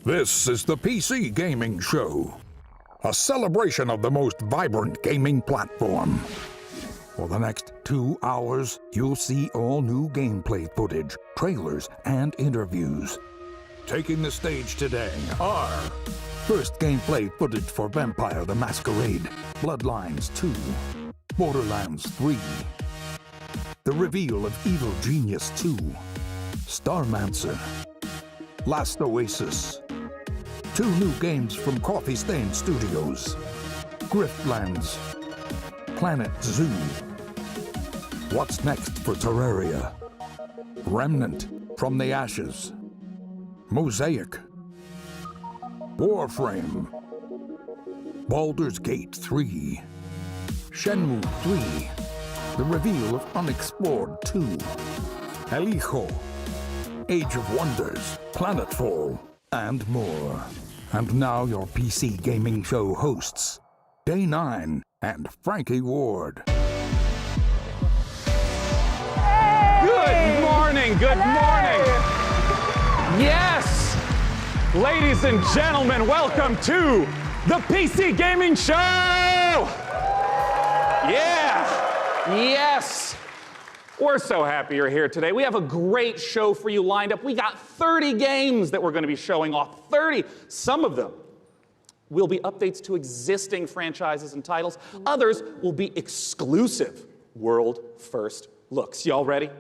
This is the PC Gaming Show, a celebration of the most vibrant gaming platform. For the next 2 hours, you'll see all new gameplay footage, trailers, and interviews. Taking the stage today are first gameplay footage for Vampire the Masquerade, Bloodlines 2, Borderlands 3, the reveal of Evil Genius 2, Starmancer, Last Oasis, 2 new games from Coffee Stain Studios, Griftlands, Planet Zoo, What's Next for Terraria, Remnant from the Ashes, Mosaic, Warframe, Baldur's Gate 3, Shenmue 3, the reveal of Unexplored 2, El Hijo, Age of Wonders, Planetfall, and more. And now your PC Gaming Show hosts, Day 9 and Frankie Ward. Good morning, good morning. Yes, ladies and gentlemen, welcome to the PC Gaming Show. Yeah, yes. We're so happy you're here today. We have a great show for you lined up. We got 30 games that we're going to be showing off. 30. Some of them will be updates to existing franchises and titles. Others will be exclusive world first looks. Y'all ready?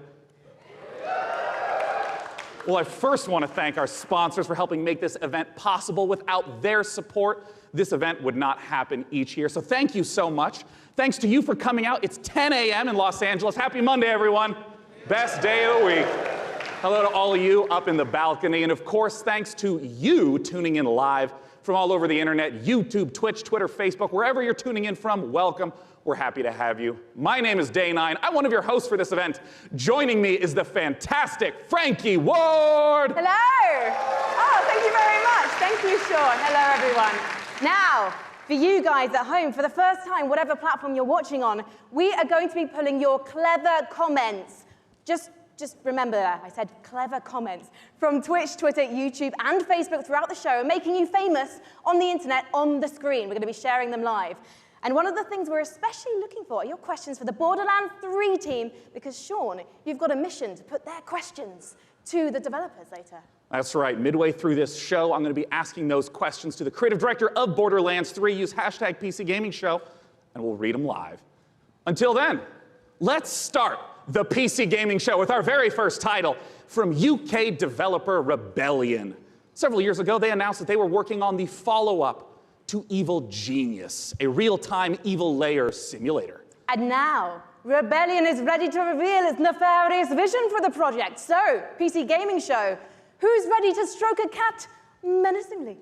Well, I first want to thank our sponsors for helping make this event possible. Without their support, this event would not happen each year. So thank you so much. Thanks to you for coming out. It's 10 a.m. in Los Angeles. Happy Monday, everyone. Best day of the week. Hello to all of you up in the balcony. And of course, thanks to you tuning in live from all over the internet, YouTube, Twitch, Twitter, Facebook, wherever you're tuning in from, welcome. We're happy to have you. My name is Day 9. I'm one of your hosts for this event. Joining me is the fantastic Frankie Ward. Hello. Oh, thank you very much. Thank you, Sean. Hello, everyone. Now, for you guys at home, for the first time, whatever platform you're watching on, we are going to be pulling your clever comments. Just remember that. I said clever comments from Twitch, Twitter, YouTube, and Facebook throughout the show, making you famous on the internet, on the screen. We're going to be sharing them live. And one of the things we're especially looking for are your questions for the Borderlands 3 team, because, Sean, you've got a mission to put their questions to the developers later. That's right. Midway through this show, I'm going to be asking those questions to the creative director of Borderlands 3. Use hashtag PC Gaming Show, and we'll read them live. Until then, let's start the PC Gaming Show with our very first title from UK developer Rebellion. Several years ago, they announced that they were working on the follow-up to Evil Genius, a real-time evil layer simulator. And now, Rebellion is ready to reveal its nefarious vision for the project. So, PC Gaming Show, who's ready to stroke a cat menacingly?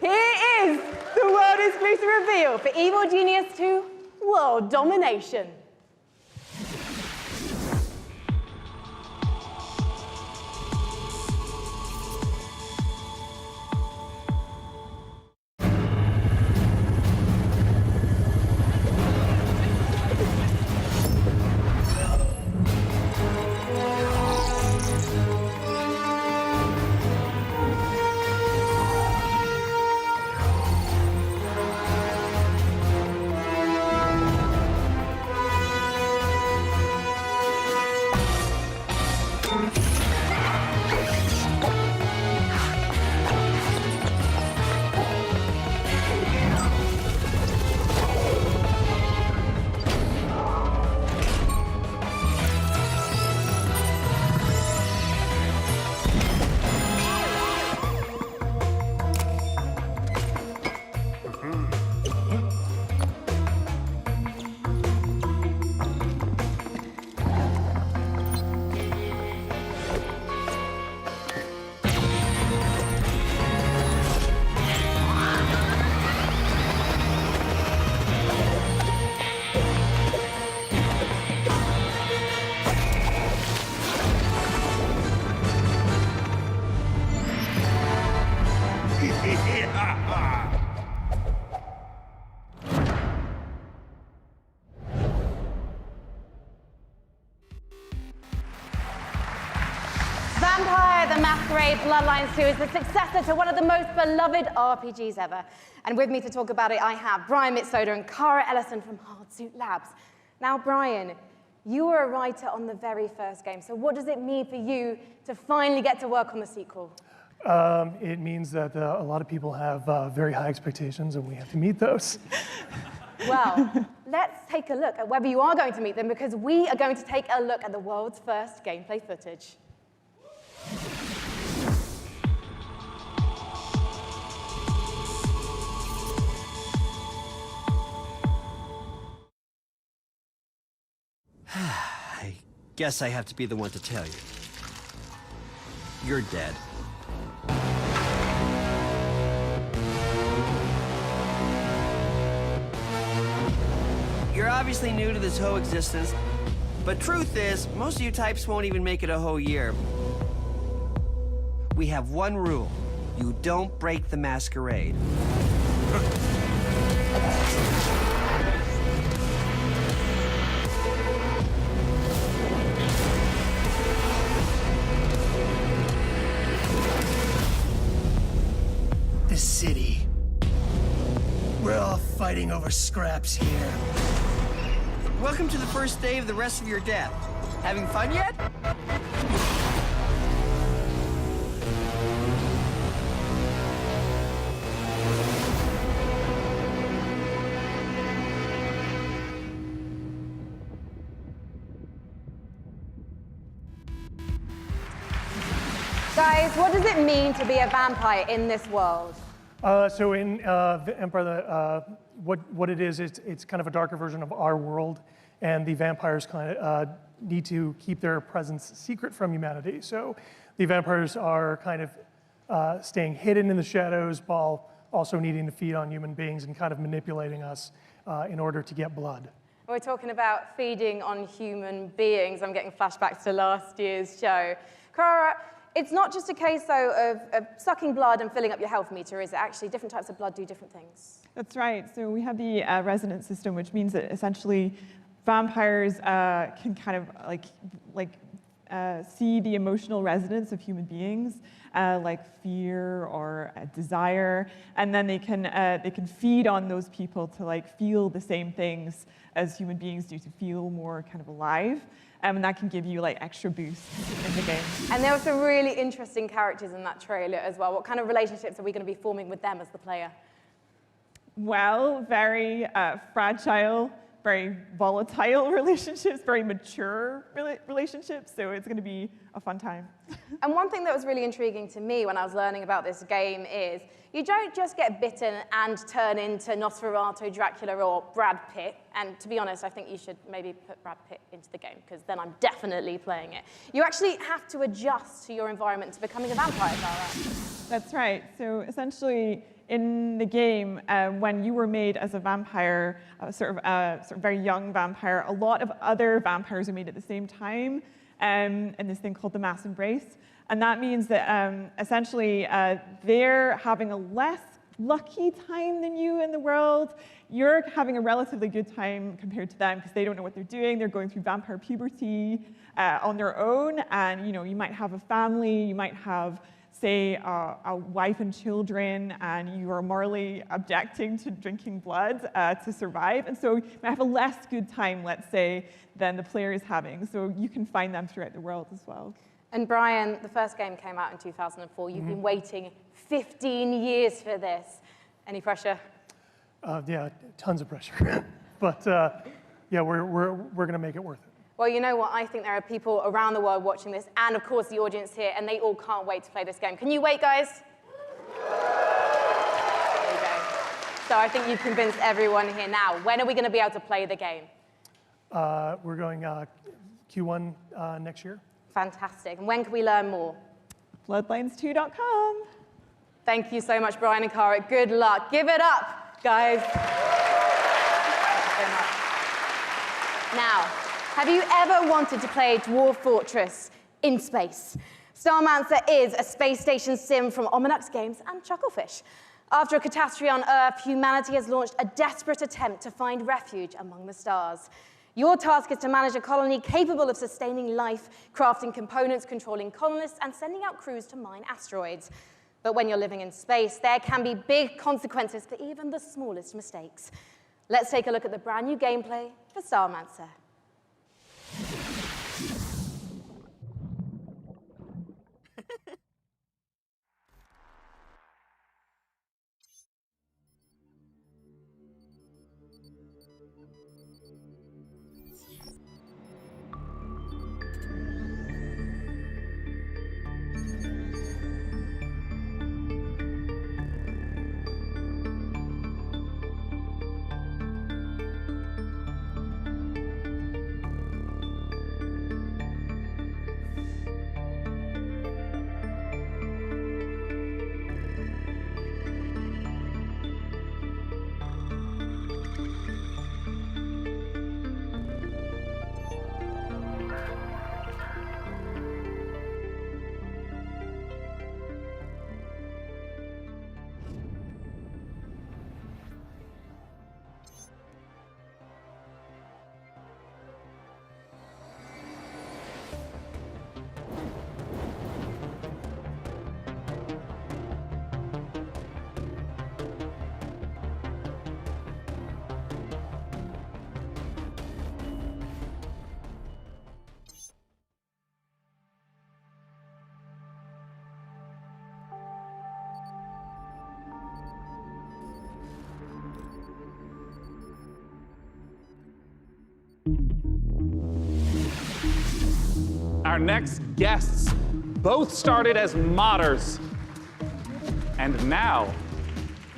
Here is the world exclusive reveal for Evil Genius 2 World Domination. the Masquerade Bloodlines 2 is the successor to one of the most beloved RPGs ever. And with me to talk about it, I have Brian Mitsoda and Cara Ellison from Hardsuit Labs. Now, Brian, you were a writer on the very first game, so what does it mean for you to finally get to work on the sequel? It means that a lot of people have very high expectations, and we have to meet those. Well, let's take a look at whether you are going to meet them, because we are going to take a look at the world's first gameplay footage. I guess I have to be the one to tell you. You're dead. You're obviously new to this whole existence, but truth is, most of you types won't even make it a whole year. We have one rule. You don't break the masquerade. The city. We're all fighting over scraps here. Welcome to the first day of the rest of your death. Having fun yet? Guys, what does it mean to be a vampire in this world? So in the Empire, what it is, it's kind of a darker version of our world, and the vampires kind of need to keep their presence secret from humanity. So the vampires are kind of staying hidden in the shadows while also needing to feed on human beings and kind of manipulating us in order to get blood. We're talking about feeding on human beings. I'm getting flashbacks to last year's show. Cara, it's not just a case, though, of sucking blood and filling up your health meter, is it? Actually, different types of blood do different things. That's right. So we have the resonance system, which means that essentially vampires can kind of see the emotional resonance of human beings, like fear or desire, and then they can feed on those people to like feel the same things as human beings do, to feel more kind of alive. And that can give you like extra boosts in the game. And there were some really interesting characters in that trailer as well. What kind of relationships are we going to be forming with them as the player? Well, very fragile, very volatile relationships, very mature relationships, so it's going to be a fun time. And one thing that was really intriguing to me when I was learning about this game is you don't just get bitten and turn into Nosferatu, Dracula, or Brad Pitt. And to be honest, I think you should maybe put Brad Pitt into the game, because then I'm definitely playing it. You actually have to adjust to your environment to becoming a vampire, Cara. That's right. So essentially, in the game, when you were made as a vampire, sort of very young vampire, a lot of other vampires are made at the same time in this thing called the mass embrace. And that means that essentially they're having a less lucky time than you in the world. You're having a relatively good time compared to them because they don't know what they're doing. They're going through vampire puberty on their own. And you might have a family, you might have, say, a wife and children, and you are morally objecting to drinking blood to survive. And so you might have a less good time, let's say, than the player is having. So you can find them throughout the world as well. And Brian, the first game came out in 2004. You've been waiting 15 years for this. Any pressure? Yeah, tons of pressure. But yeah, we're going to make it worth it. Well, you know what? I think there are people around the world watching this, and of course the audience here, and they all can't wait to play this game. Can you wait, guys? There you go. So I think you've convinced everyone here now. When are we going to be able to play the game? We're going Q1 next year. Fantastic. And when can we learn more? Bloodlines2.com. Thank you so much, Brian and Cara. Good luck. Give it up, guys. Thank you so much. Now, have you ever wanted to play Dwarf Fortress in space? Starmancer is a space station sim from Ominux Games and Chucklefish. After a catastrophe on Earth, humanity has launched a desperate attempt to find refuge among the stars. Your task is to manage a colony capable of sustaining life, crafting components, controlling colonists, and sending out crews to mine asteroids. But when you're living in space, there can be big consequences for even the smallest mistakes. Let's take a look at the brand new gameplay for Starmancer. Our next guests both started as modders, and now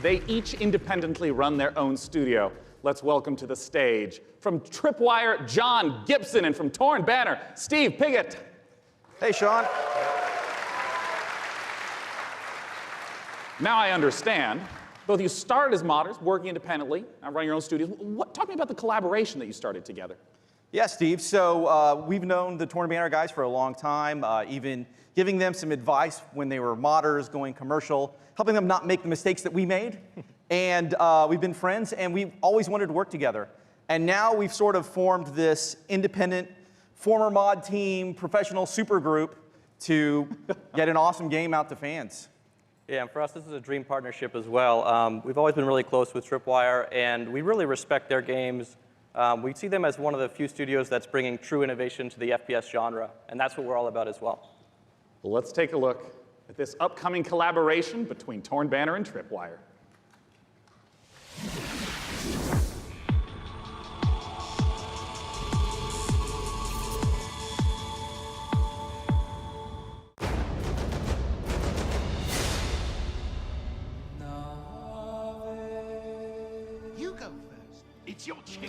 they each independently run their own studio. Let's welcome to the stage, from Tripwire, John Gibson, and from Torn Banner, Steve Piggott. Hey, Sean. Now I understand. Both of you started as modders, working independently, running your own studios. Talk to me about the collaboration that you started together. Yeah, Steve. So we've known the Torn Banner guys for a long time, even giving them some advice when they were modders, going commercial, helping them not make the mistakes that we made. And we've been friends, and we've always wanted to work together. And now we've sort of formed this independent, former mod team, professional super group to get an awesome game out to fans. Yeah, and for us, this is a dream partnership as well. We've always been really close with Tripwire, and we really respect their games. We see them as one of the few studios that's bringing true innovation to the FPS genre, and that's what we're all about as well. Well, let's take a look at this upcoming collaboration between Torn Banner and Tripwire. You go first. It's your chicken.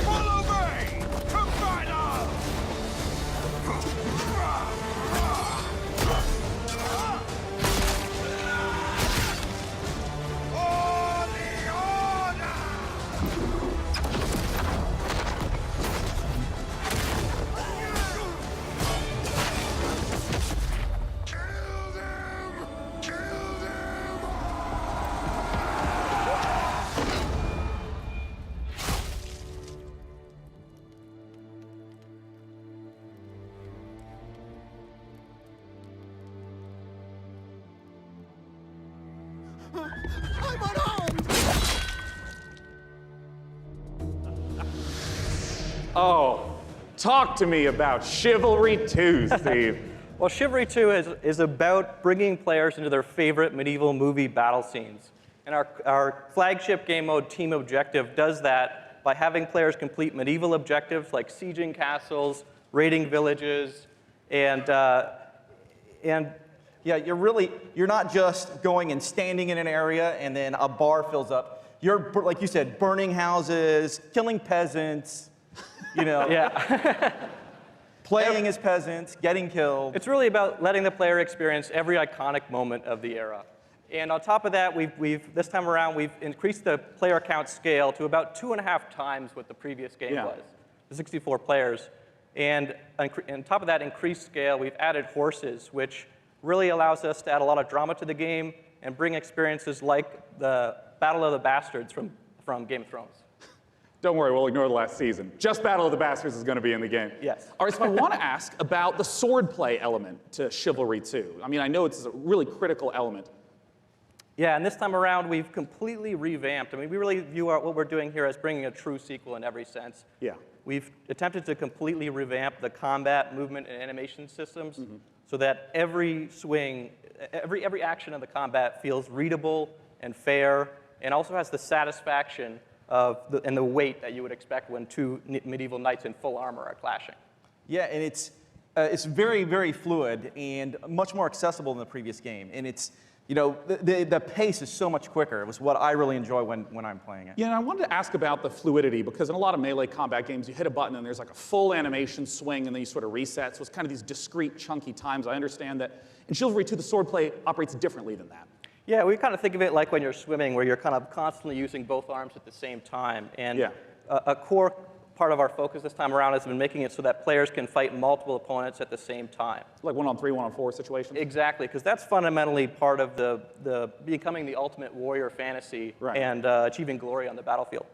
Follow me! To battle! For the order! Kill them! Kill them! I'm unarmed! Oh, talk to me about Chivalry 2, Steve. Well, Chivalry 2 is about bringing players into their favorite medieval movie battle scenes. And our flagship game mode, Team Objective, does that by having players complete medieval objectives like sieging castles, raiding villages, and Yeah, you're not just going and standing in an area and then a bar fills up. You're, like you said, burning houses, killing peasants, you know, yeah. playing as peasants, getting killed. It's really about letting the player experience every iconic moment of the era. And on top of that, this time around, we've increased the player count scale to about 2.5 times what the previous game was, the 64 players. And on top of that increased scale, we've added horses, which really allows us to add a lot of drama to the game and bring experiences like the Battle of the Bastards from Game of Thrones. Don't worry, we'll ignore the last season. Just Battle of the Bastards is going to be in the game. Yes. All right, so I want to ask about the swordplay element to Chivalry 2. I mean, I know it's a really critical element. Yeah, and this time around, we've completely revamped. I mean, we really view what we're doing here as bringing a true sequel in every sense. Yeah. We've attempted to completely revamp the combat, movement, and animation systems so that every swing, every action of the combat feels readable and fair, and also has the satisfaction and the weight that you would expect when two medieval knights in full armor are clashing. Yeah, and it's very, very fluid and much more accessible than the previous game. And it's, you know, the pace is so much quicker. It was what I really enjoy when I'm playing it. Yeah, and I wanted to ask about the fluidity, because in a lot of melee combat games, you hit a button and there's like a full animation swing and then you sort of reset. So it's kind of these discrete, chunky times. I understand that in Chivalry 2, the swordplay operates differently than that. Yeah, we kind of think of it like when you're swimming, where you're kind of constantly using both arms at the same time. And a core part of our focus this time around has been making it so that players can fight multiple opponents at the same time. Like 1-on-3, 1-on-4 situation? Exactly, because that's fundamentally part of the becoming the ultimate warrior fantasy and achieving glory on the battlefield.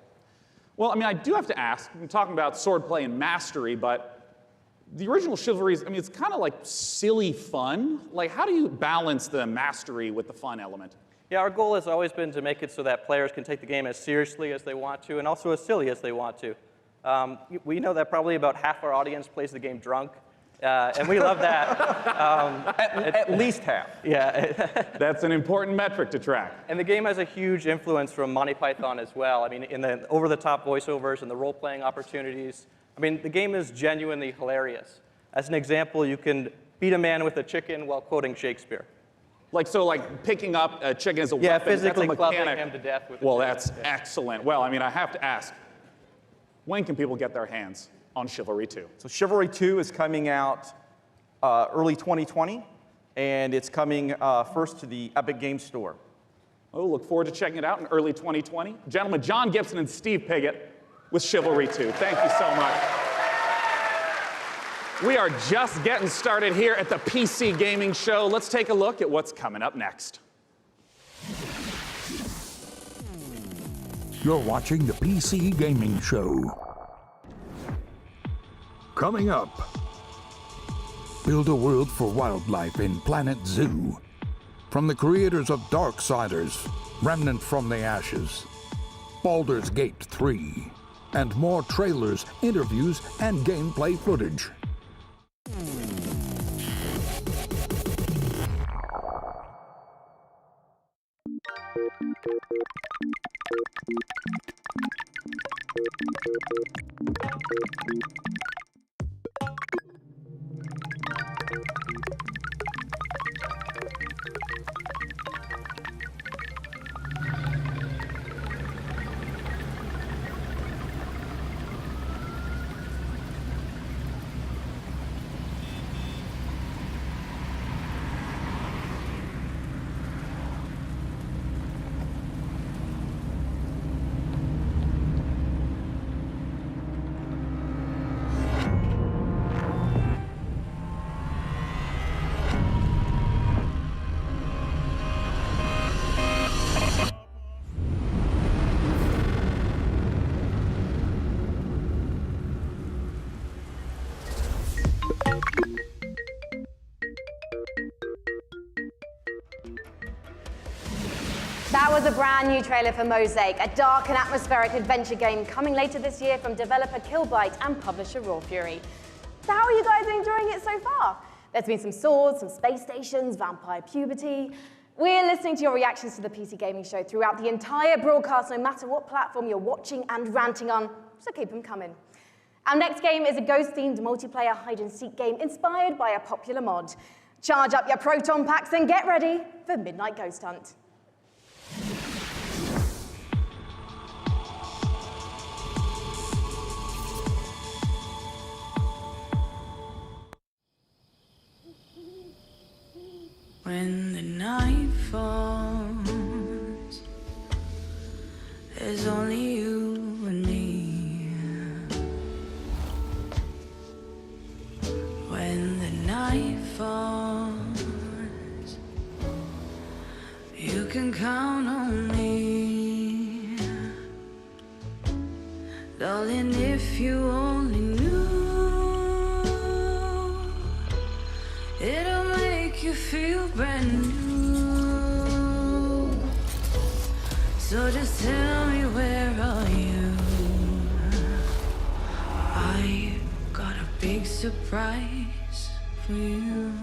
Well, I mean, I do have to ask, I'm talking about swordplay and mastery, but the original Chivalry, I mean, it's kind of like silly fun. Like, how do you balance the mastery with the fun element? Yeah, our goal has always been to make it so that players can take the game as seriously as they want to and also as silly as they want to. We know that probably about half our audience plays the game drunk, and we love that. At least half. Yeah. That's an important metric to track. And the game has a huge influence from Monty Python as well. I mean, in the over-the-top voiceovers and the role-playing opportunities. I mean, the game is genuinely hilarious. As an example, you can beat a man with a chicken while quoting Shakespeare. Like, so like picking up a chicken as a weapon, yeah, physically that's a clubbing mechanic. him to death with Well, a that's excellent. Well, I mean, I have to ask, when can people get their hands on Chivalry 2? So Chivalry 2 is coming out early 2020, and it's coming first to the Epic Games Store. Oh, look forward to checking it out in early 2020. Gentlemen, John Gibson and Steve Piggott with Chivalry 2. Thank you so much. We are just getting started here at the PC Gaming Show. Let's take a look at what's coming up next. You're watching the PC Gaming Show. Coming up, build a world for wildlife in Planet Zoo. From the creators of Darksiders, Remnant from the Ashes, Baldur's Gate 3, and more trailers, interviews, and gameplay footage. That was a brand new trailer for Mosaic, a dark and atmospheric adventure game coming later this year from developer Killbyte and publisher Raw Fury. So how are you guys enjoying it so far? There's been some swords, some space stations, vampire puberty. We're listening to your reactions to the PC Gaming Show throughout the entire broadcast, no matter what platform you're watching and ranting on, so keep them coming. Our next game is a ghost-themed multiplayer hide-and-seek game inspired by a popular mod. Charge up your proton packs and get ready for Midnight Ghost Hunt. When the night falls, there's only you and me. When the night falls, you can count on me. Darling, if you only knew, it'll make you feel brand new. So just tell me, where are you? I got a big surprise for you.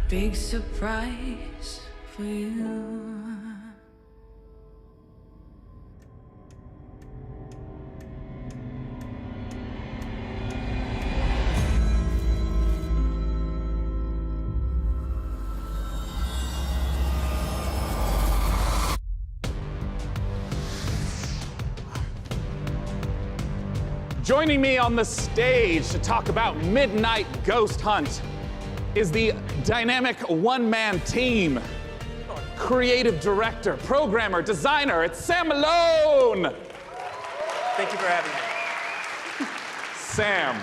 Big surprise for you. Joining me on the stage to talk about Midnight Ghost Hunt is the dynamic one-man team. Creative director, programmer, designer, it's Sam Malone! Thank you for having me. Sam,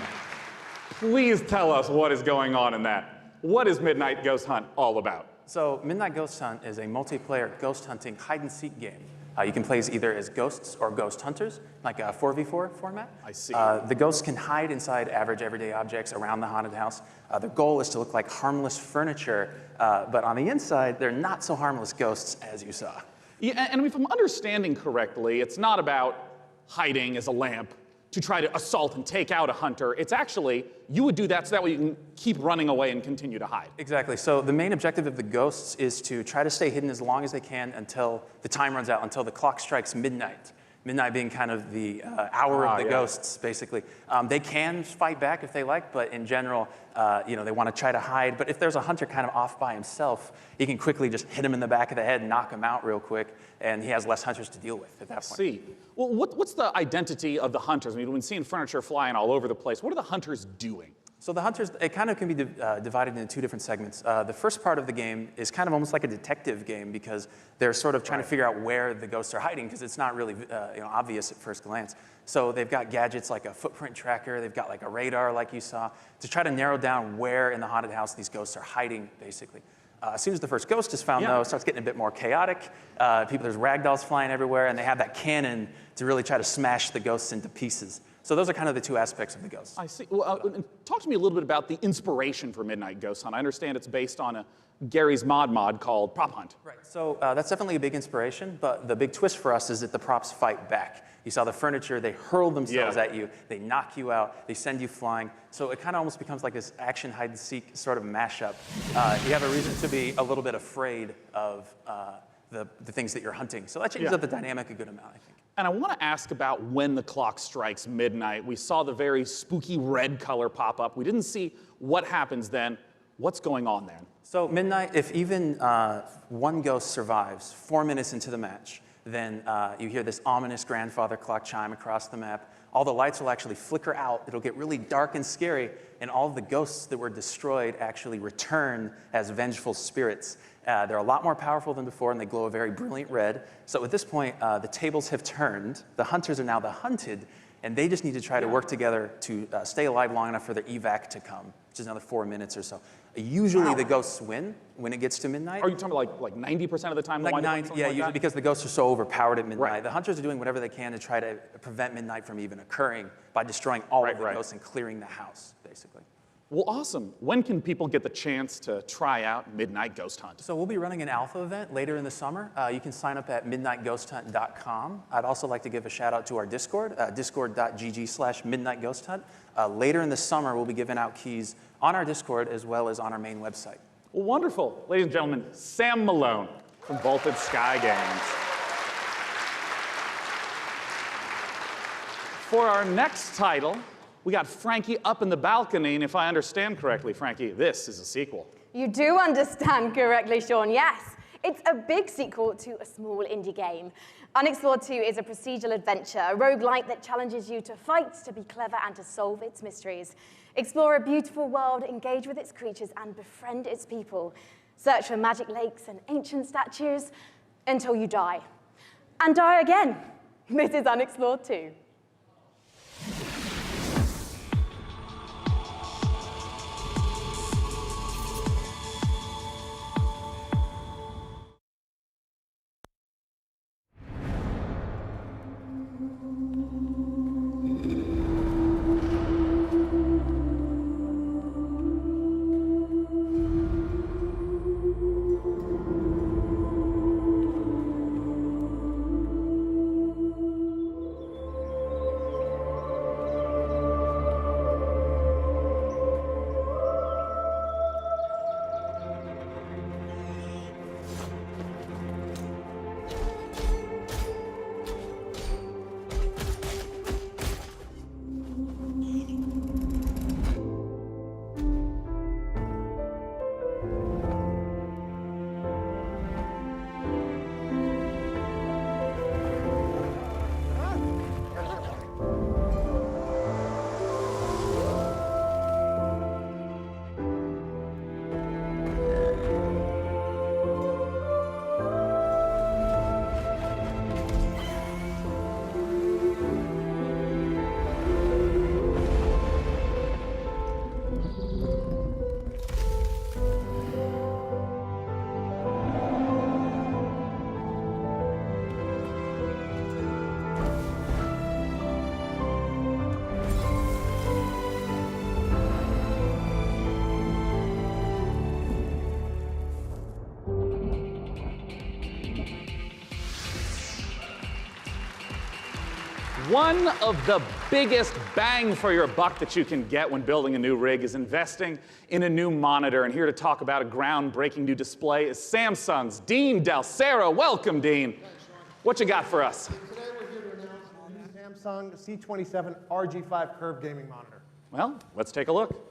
please tell us what is going on in that. What is Midnight Ghost Hunt all about? So Midnight Ghost Hunt is a multiplayer ghost hunting hide-and-seek game. You can play either as ghosts or ghost hunters, like a 4v4 format. I see. The ghosts can hide inside average everyday objects around the haunted house. The goal is to look like harmless furniture, but on the inside, they're not so harmless ghosts as you saw. Yeah, and if I'm understanding correctly, it's not about hiding as a lamp to try to assault and take out a hunter. It's actually, you would do that so that way you can keep running away and continue to hide. Exactly. So the main objective of the ghosts is to try to stay hidden as long as they can until the time runs out, until the clock strikes midnight. Midnight being kind of the hour of the ghosts, basically. They can fight back if they like, but in general, they want to try to hide. But if there's a hunter kind of off by himself, he can quickly just hit him in the back of the head and knock him out real quick, and he has less hunters to deal with at that point. I see. Well, what's the identity of the hunters? I mean, we've been seeing furniture flying all over the place. What are the hunters doing? So the hunters, it kind of can be divided into two different segments. The first part of the game is kind of almost like a detective game because they're sort of trying to figure out where the ghosts are hiding because it's not really obvious at first glance. So they've got gadgets like a footprint tracker, they've got like a radar like you saw, to try to narrow down where in the haunted house these ghosts are hiding, basically. As soon as the first ghost is found, though, it starts getting a bit more chaotic. There's ragdolls flying everywhere, and they have that cannon to really try to smash the ghosts into pieces. So those are kind of the two aspects of the ghosts. I see. Well, talk to me a little bit about the inspiration for Midnight Ghost Hunt. I understand it's based on Gary's mod called Prop Hunt. Right. So that's definitely a big inspiration, but the big twist for us is that the props fight back. You saw the furniture, they hurl themselves at you, they knock you out, they send you flying. So it kind of almost becomes like this action hide-and-seek sort of mashup. You have a reason to be a little bit afraid of the things that you're hunting. So that changes up the dynamic a good amount, I think. And I want to ask about when the clock strikes midnight. We saw the very spooky red color pop up. We didn't see what happens then. What's going on then? So midnight, if even one ghost survives 4 minutes into the match, then you hear this ominous grandfather clock chime across the map. All the lights will actually flicker out. It'll get really dark and scary, and all of the ghosts that were destroyed actually return as vengeful spirits. They're a lot more powerful than before, and they glow a very brilliant red. So at this point, the tables have turned. The hunters are now the hunted, and they just need to try to work together to stay alive long enough for their evac to come, which is another 4 minutes or so. Usually the ghosts win when it gets to midnight. Are you talking about like 90% of the time? Like 90, yeah, usually because the ghosts are so overpowered at midnight. Right. The hunters are doing whatever they can to try to prevent midnight from even occurring by destroying all of the ghosts and clearing the house, basically. Well, awesome. When can people get the chance to try out Midnight Ghost Hunt? So we'll be running an alpha event later in the summer. You can sign up at midnightghosthunt.com. I'd also like to give a shout out to our Discord, discord.gg/midnightghosthunt. Later in the summer, we'll be giving out keys on our Discord as well as on our main website. Well, wonderful. Ladies and gentlemen, Sam Malone from Vaulted Sky Games. For our next title, we got Frankie up in the balcony, and if I understand correctly, Frankie, this is a sequel. You do understand correctly, Sean, yes. It's a big sequel to a small indie game. Unexplored 2 is a procedural adventure, a roguelike that challenges you to fight, to be clever, and to solve its mysteries. Explore a beautiful world, engage with its creatures, and befriend its people. Search for magic lakes and ancient statues until you die. And die again. This is Unexplored 2. One of the biggest bang for your buck that you can get when building a new rig is investing in a new monitor. And here to talk about a groundbreaking new display is Samsung's Dean Dalcero. Welcome, Dean. Thanks, Sean. What you got for us? Today we're here to announce the new Samsung C27 RG5 curved gaming monitor. Well, let's take a look.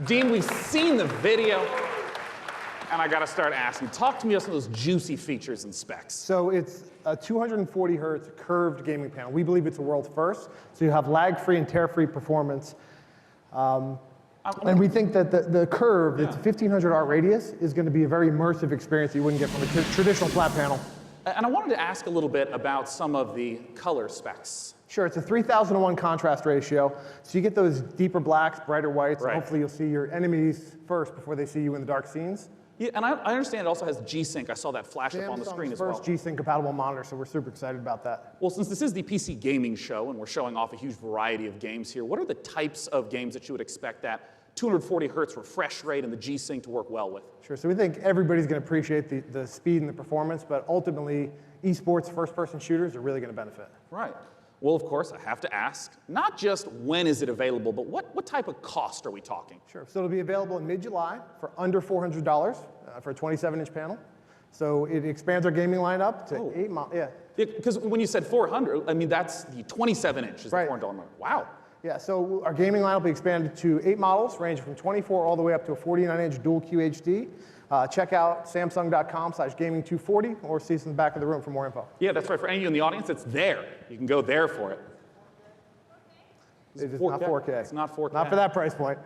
Dean, we've seen the video, and I gotta start asking, talk to me about some of those juicy features and specs. So it's a 240 hertz curved gaming panel. We believe it's a world first. So you have lag-free and tear-free performance. And we think that the curve, that's 1500 art radius, is going to be a very immersive experience that you wouldn't get from a traditional flat panel. And I wanted to ask a little bit about some of the color specs. Sure, it's a 3000:1 contrast ratio, so you get those deeper blacks, brighter whites, Right. and hopefully you'll see your enemies first before they see you in the dark scenes. Yeah, and I understand it also has G-Sync. I saw that flash up on the screen as well. First G-Sync compatible monitor, so we're super excited about that. Well, since this is the PC gaming show and we're showing off a huge variety of games here, what are the types of games that you would expect that 240 hertz refresh rate and the G-Sync to work well with? Sure, so we think everybody's going to appreciate the speed and the performance, but ultimately, esports first-person shooters are really going to benefit. Right. Well, of course, I have to ask, not just when is it available, but what type of cost are we talking? Sure, so it'll be available in mid-July for under $400 for a 27-inch panel. So it expands our gaming lineup to 8 models. Yeah. Because when you said 400, I mean, that's the 27-inch is Right. the $400 mark. Wow. Yeah, so our gaming lineup will be expanded to 8 models, ranging from 24 all the way up to a 49-inch dual QHD. Check out samsung.com/gaming240 or see us in the back of the room for more info. Yeah, that's right. For any of you in the audience, it's there. You can go there for it. It is not 4K. It's not 4K. Not for that price point.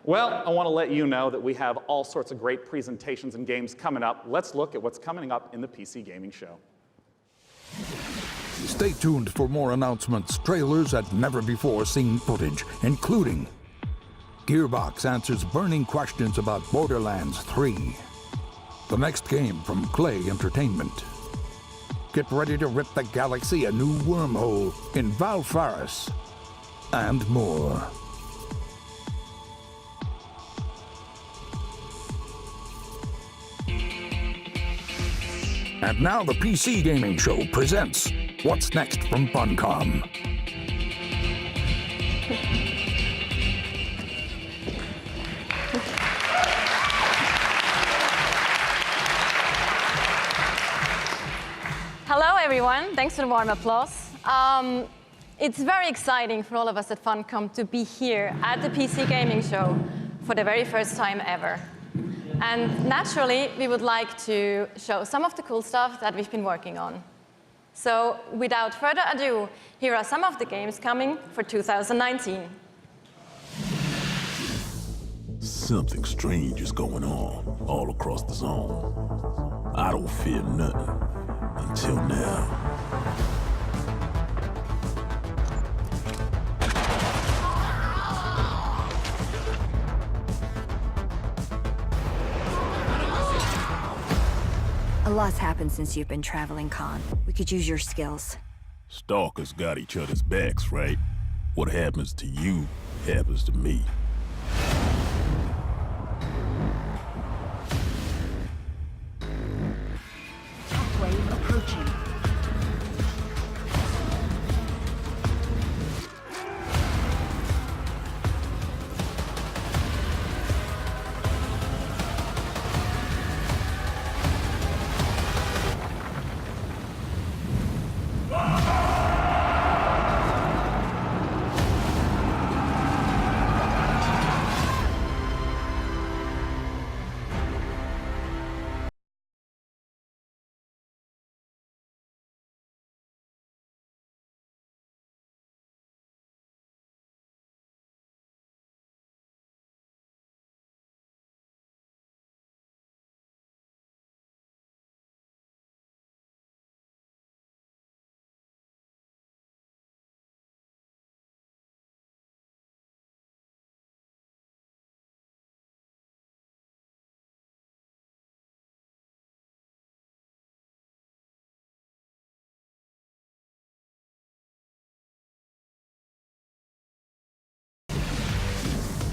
Well, I want to let you know that we have all sorts of great presentations and games coming up. Let's look at what's coming up in the PC Gaming Show. Stay tuned for more announcements, trailers, and never-before-seen footage, including Gearbox answers burning questions about Borderlands 3, the next game from Clay Entertainment. Get ready to rip the galaxy a new wormhole in Valfaris, and more. And now the PC Gaming Show presents What's Next from Funcom. Hello, everyone. Thanks for the warm applause. It's very exciting for all of us at Funcom to be here at the PC Gaming Show for the very first time ever. And naturally, we would like to show some of the cool stuff that we've been working on. So without further ado, here are some of the games coming for 2019. Something strange is going on all across the zone. I don't fear nothing until now. A lot's happened since you've been traveling, Khan. We could use your skills. Stalkers got each other's backs, right? What happens to you happens to me. Shockwave approaching.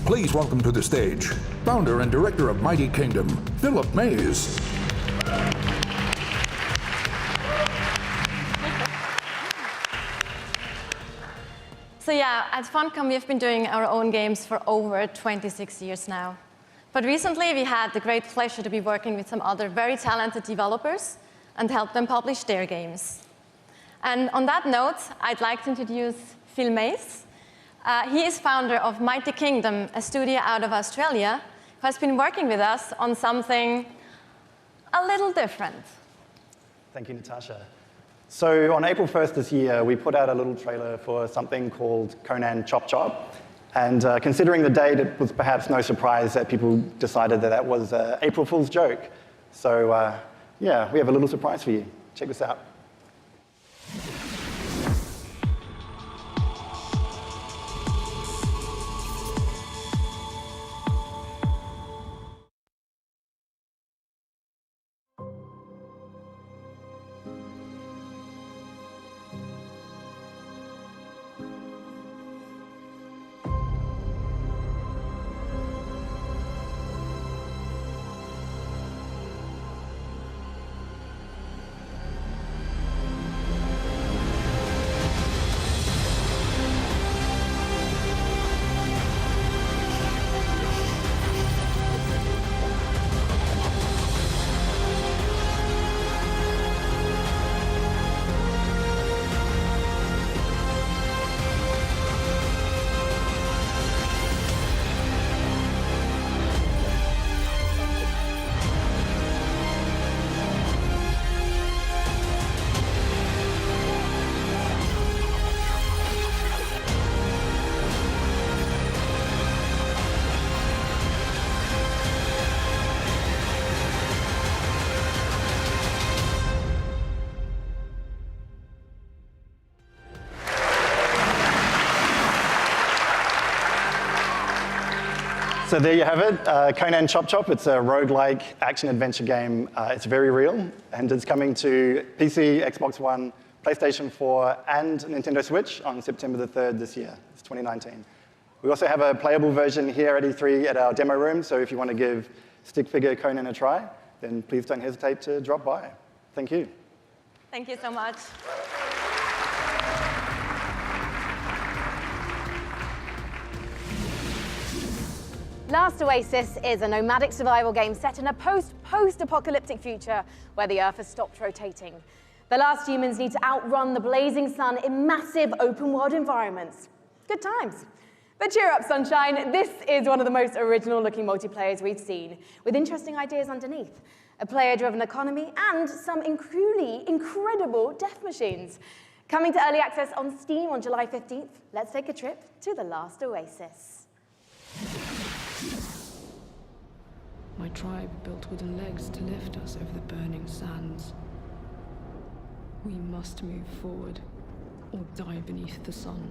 Please welcome to the stage, founder and director of Mighty Kingdom, Philip Mays. So yeah, at Funcom, we've been doing our own games for over 26 years now. But recently, we had the great pleasure to be working with some other very talented developers and help them publish their games. And on that note, I'd like to introduce Phil Mays. He is founder of Mighty Kingdom, a studio out of Australia, who has been working with us on something a little different. Thank you, Natasha. So on April 1st this year, we put out a little trailer for something called Conan Chop Chop. And considering the date, it was perhaps no surprise that people decided that that was an April Fool's joke. So yeah, we have a little surprise for you. Check this out. So there you have it, Conan Chop Chop. It's a roguelike action-adventure game. It's very real, and it's coming to PC, Xbox One, PlayStation 4, and Nintendo Switch on September the 3rd this year. It's 2019. We also have a playable version here at E3 at our demo room, so if you want to give stick figure Conan a try, then please don't hesitate to drop by. Thank you. Thank you so much. Last Oasis is a nomadic survival game set in a post-apocalyptic future where the Earth has stopped rotating. The last humans need to outrun the blazing sun in massive open-world environments. Good times. But cheer up, sunshine. This is one of the most original-looking multiplayers we've seen, with interesting ideas underneath, a player-driven economy, and some truly incredible death machines. Coming to Early Access on Steam on July 15th, let's take a trip to the Last Oasis. My tribe built wooden legs to lift us over the burning sands. We must move forward, or die beneath the sun.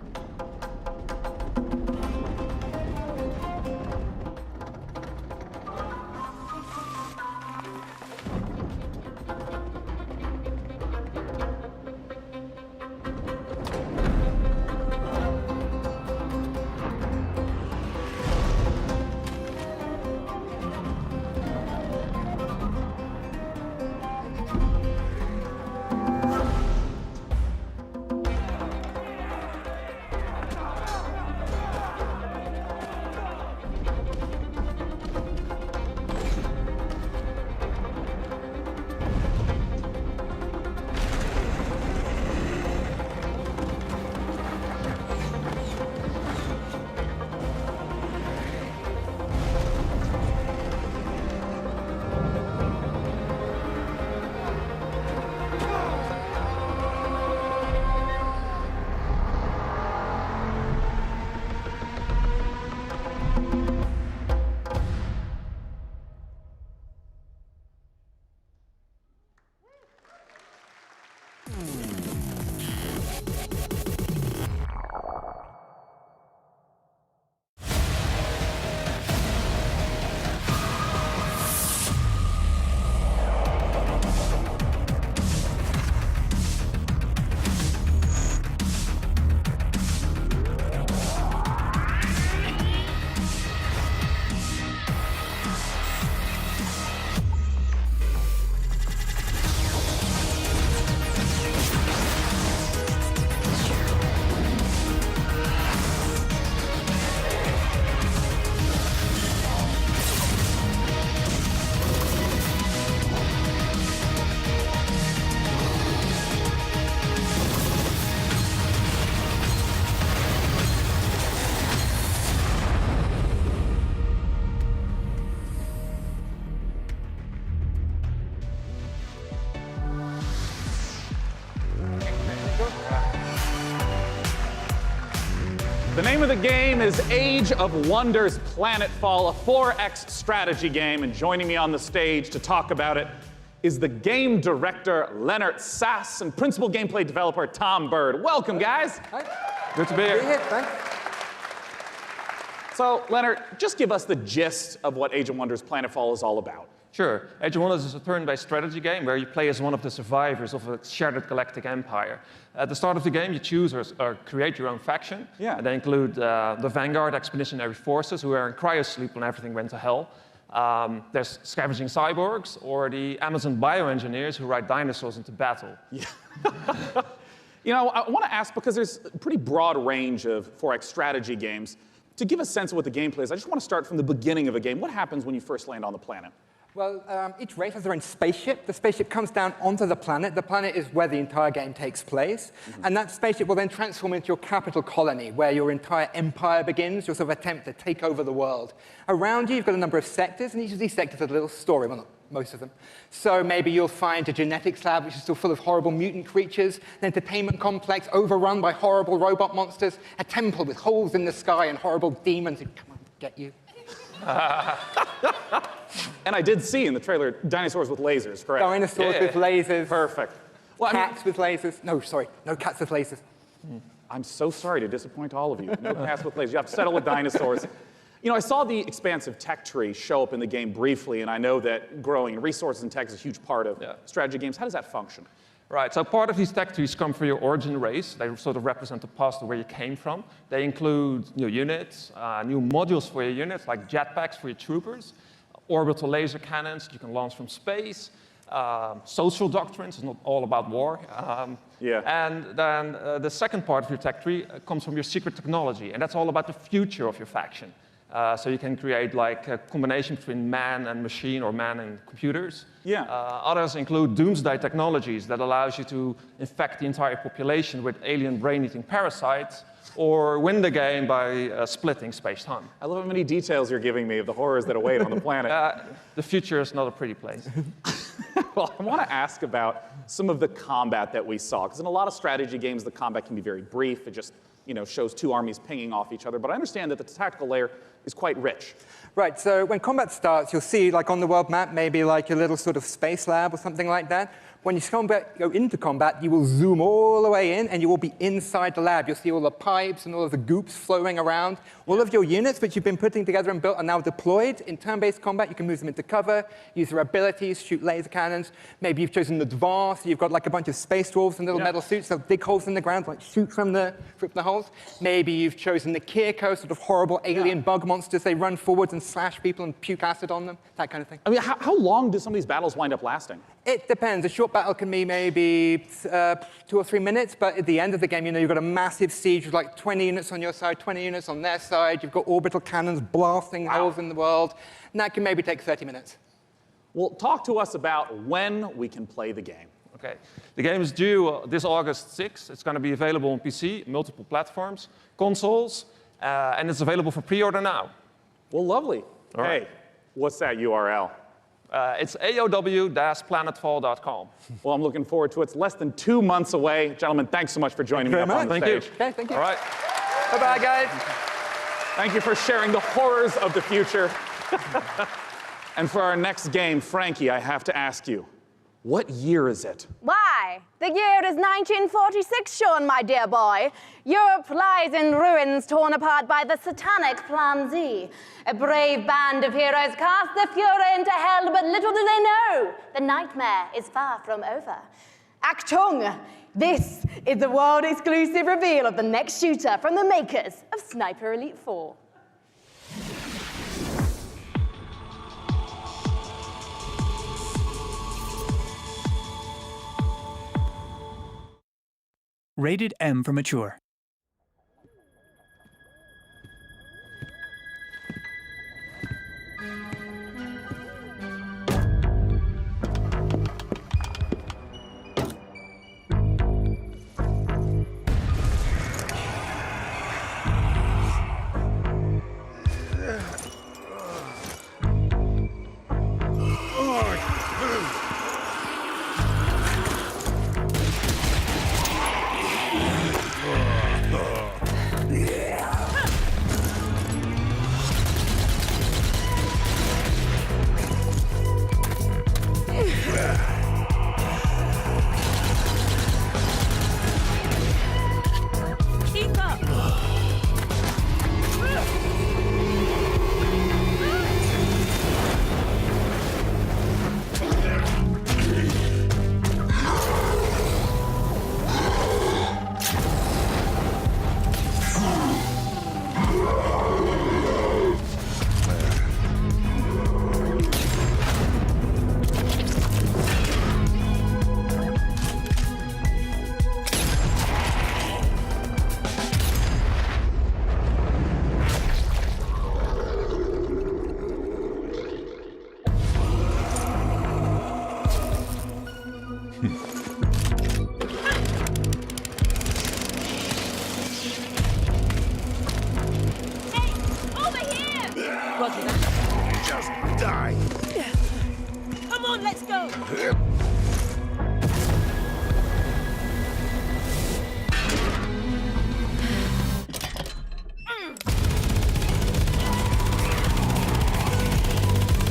The name of the game is Age of Wonders Planetfall, a 4X strategy game, and joining me on the stage to talk about it is the game director, Leonard Sass, and principal gameplay developer, Tom Bird. Welcome, guys. Hi. Good to be here. Thanks. So, Leonard, just give us the gist of what Age of Wonders Planetfall is all about. Sure. Age of Wonders is a turn-based strategy game where you play as one of the survivors of a shattered galactic empire. At the start of the game, you choose or create your own faction. Yeah. And they include the Vanguard Expeditionary Forces, who are in cryosleep when everything went to hell. There's scavenging cyborgs, or the Amazon bioengineers who ride dinosaurs into battle. Yeah. You know, I want to ask, because there's a pretty broad range of 4X strategy games. To give a sense of what the gameplay is, I just want to start from the beginning of a game. What happens when you first land on the planet? Well, each race has their own spaceship. The spaceship comes down onto the planet. The planet is where the entire game takes place. And that spaceship will then transform into your capital colony, where your entire empire begins, your sort of attempt to take over the world. Around you, you've got a number of sectors, and each of these sectors has a little story. Well, not most of them. So maybe you'll find a genetics lab, which is still full of horrible mutant creatures, an entertainment complex overrun by horrible robot monsters, a temple with holes in the sky and horrible demons who come and get you. And I did see in the trailer dinosaurs with lasers, correct? Dinosaurs with lasers. Perfect. Well, cats with lasers. No, sorry, no cats with lasers. I'm so sorry to disappoint all of you. No cats with lasers. You have to settle with dinosaurs. You know, I saw the expansive tech tree show up in the game briefly, and I know that growing resources and tech is a huge part of strategy games. How does that function? Right, so part of these tech trees come from your origin race. They sort of represent the past of where you came from. They include new units, new modules for your units, like jetpacks for your troopers, orbital laser cannons you can launch from space, social doctrines, it's not all about war. And then the second part of your tech tree comes from your secret technology, and that's all about the future of your faction. So you can create like a combination between man and machine or man and computers. Others include doomsday technologies that allows you to infect the entire population with alien brain-eating parasites or win the game by splitting space-time. I love how many details you're giving me of the horrors that await on the planet. The future is not a pretty place. Well, I want to ask about some of the combat that we saw, because in a lot of strategy games, the combat can be very brief. It just shows two armies pinging off each other. But I understand that the tactical layer is quite rich. Right, so when combat starts, you'll see, like on the world map, maybe like a little sort of space lab or something like that. When you go into combat, you will zoom all the way in, and you will be inside the lab. You'll see all the pipes and all of the goops flowing around. All of your units, which you've been putting together and built, are now deployed. In turn-based combat, you can move them into cover, use their abilities, shoot laser cannons. Maybe you've chosen advanced. You've got like a bunch of space dwarves in little metal suits. They'll dig holes in the ground, like shoot from the holes. Maybe you've chosen the Kirko, sort of horrible alien bug monsters. They run forwards and slash people and puke acid on them, that kind of thing. I mean, how long do some of these battles wind up lasting? It depends. A short battle can be maybe 2 or 3 minutes, but at the end of the game, you've got a massive siege with like 20 units on your side, 20 units on their side. You've got orbital cannons blasting holes in the world, and that can maybe take 30 minutes. Well, talk to us about when we can play the game. Okay, the game is due this August 6th. It's going to be available on PC, multiple platforms, consoles, and it's available for pre-order now. Well, lovely. Hey, what's that URL? It's aow-planetfall.com. Well, I'm looking forward to it. It's less than 2 months away. Gentlemen, thanks so much for joining me up on stage. Thank you. Okay, thank you. All right. Bye-bye, guys. Thank you for sharing the horrors of the future. And for our next game, Frankie, I have to ask you, what year is it? Why? The year is 1946, Sean, my dear boy. Europe lies in ruins torn apart by the satanic Plan Z. A brave band of heroes cast the Fuhrer into hell, but little do they know, the nightmare is far from over. Achtung! This is the world-exclusive reveal of the next shooter from the makers of Sniper Elite 4. Rated M for mature. Just die. Come on, let's go.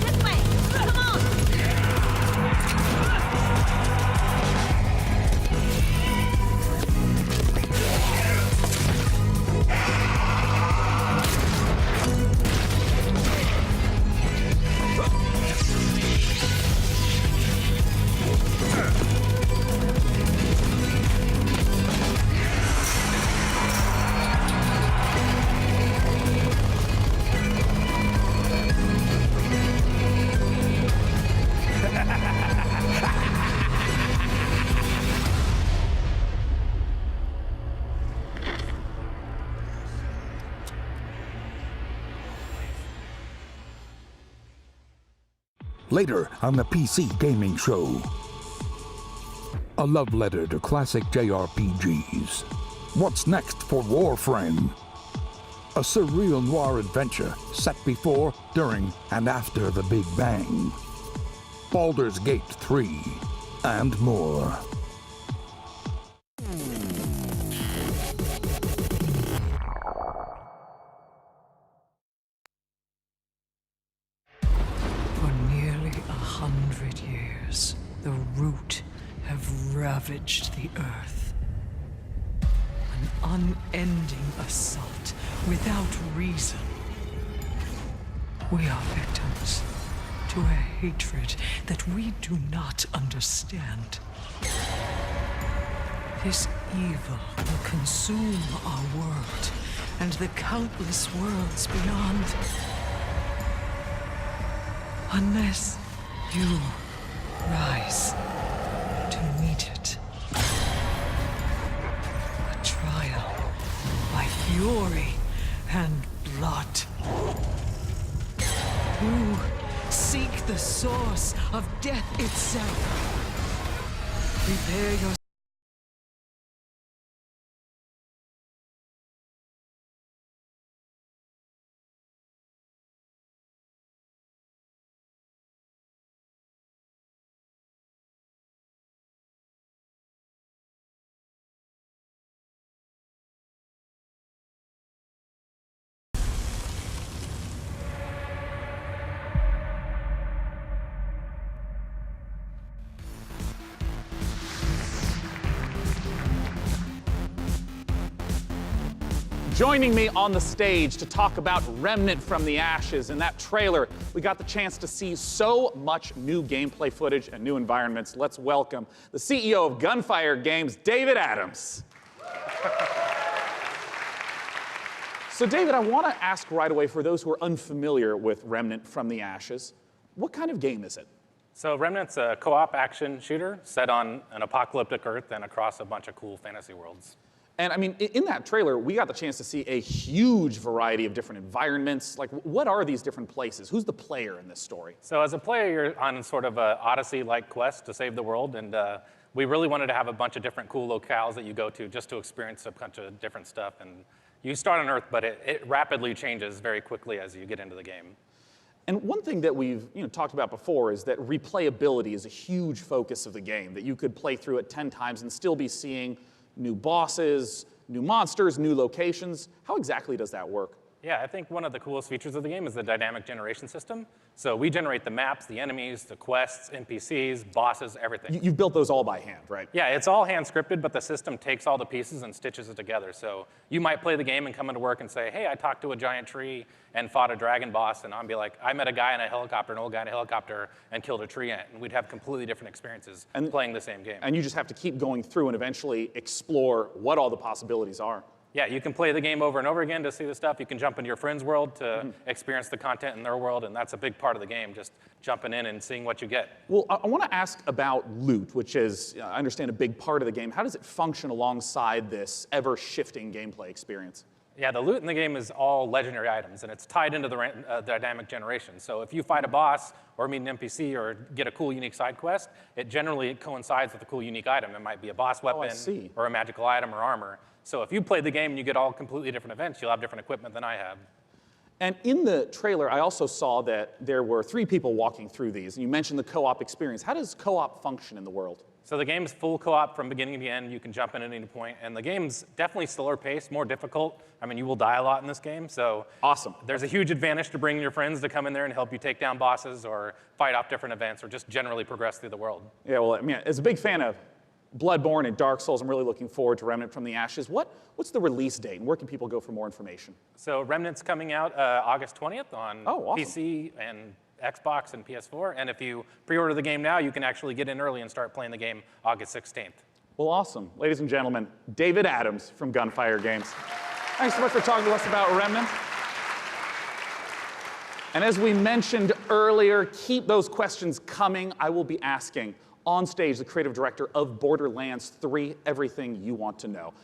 This way. Come on. later on the PC Gaming Show. A love letter to classic JRPGs. What's next for Warframe? A surreal noir adventure set before, during, and after the Big Bang. Baldur's Gate 3, and more. For nearly 100 years, the Root have ravaged the Earth. An unending assault without reason. We are victims to a hatred that we do not understand. This evil will consume our world and the countless worlds beyond. Unless you rise to meet it. A trial by fury and blood. You seek the source of death itself. Prepare yourself. Joining me on the stage to talk about Remnant from the Ashes. In that trailer, we got the chance to see so much new gameplay footage and new environments. Let's welcome the CEO of Gunfire Games, David Adams. So David, I want to ask right away, for those who are unfamiliar with Remnant from the Ashes, what kind of game is it? So Remnant's a co-op action shooter set on an apocalyptic Earth and across a bunch of cool fantasy worlds. And I mean, in that trailer, we got the chance to see a huge variety of different environments. Like, what are these different places? Who's the player in this story? So as a player, you're on sort of an Odyssey-like quest to save the world, and we really wanted to have a bunch of different cool locales that you go to just to experience a bunch of different stuff. And you start on Earth, but it rapidly changes very quickly as you get into the game. And one thing that we've talked about before is that replayability is a huge focus of the game, that you could play through it 10 times and still be seeing new bosses, new monsters, new locations. How exactly does that work? Yeah, I think one of the coolest features of the game is the dynamic generation system. So we generate the maps, the enemies, the quests, NPCs, bosses, everything. You've built those all by hand, right? Yeah, it's all hand scripted, but the system takes all the pieces and stitches it together. So you might play the game and come into work and say, hey, I talked to a giant tree and fought a dragon boss, and I'll be like, I met a guy in a helicopter, an old guy in a helicopter, and killed a tree ant. And we'd have completely different experiences playing the same game. And you just have to keep going through and eventually explore what all the possibilities are. Yeah, you can play the game over and over again to see the stuff. You can jump into your friend's world to experience the content in their world, and that's a big part of the game, just jumping in and seeing what you get. Well, I want to ask about loot, which is, I understand, a big part of the game. How does it function alongside this ever-shifting gameplay experience? Yeah, the loot in the game is all legendary items, and it's tied into the dynamic generation. So if you fight a boss or meet an NPC or get a cool, unique side quest, it generally coincides with a cool, unique item. It might be a boss weapon or a magical item or armor. So if you play the game and you get all completely different events, you'll have different equipment than I have. And in the trailer, I also saw that there were 3 people walking through these, and you mentioned the co-op experience. How does co-op function in the world? So the game's full co-op from beginning to end. You can jump in at any point, and the game's definitely slower paced, more difficult. I mean, you will die a lot in this game, so awesome. There's a huge advantage to bringing your friends to come in there and help you take down bosses or fight off different events or just generally progress through the world. Yeah, well, I mean, as a big fan of Bloodborne and Dark Souls, I'm really looking forward to Remnant from the Ashes. What's the release date, and where can people go for more information? So Remnant's coming out August 20th on awesome. PC and Xbox and PS4, and if you pre-order the game now, you can actually get in early and start playing the game August 16th. Well, awesome. Ladies and gentlemen, David Adams from Gunfire Games. Thanks so much for talking to us about Remnant. And as we mentioned earlier, keep those questions coming. I will be asking on stage the creative director of Borderlands 3 everything you want to know.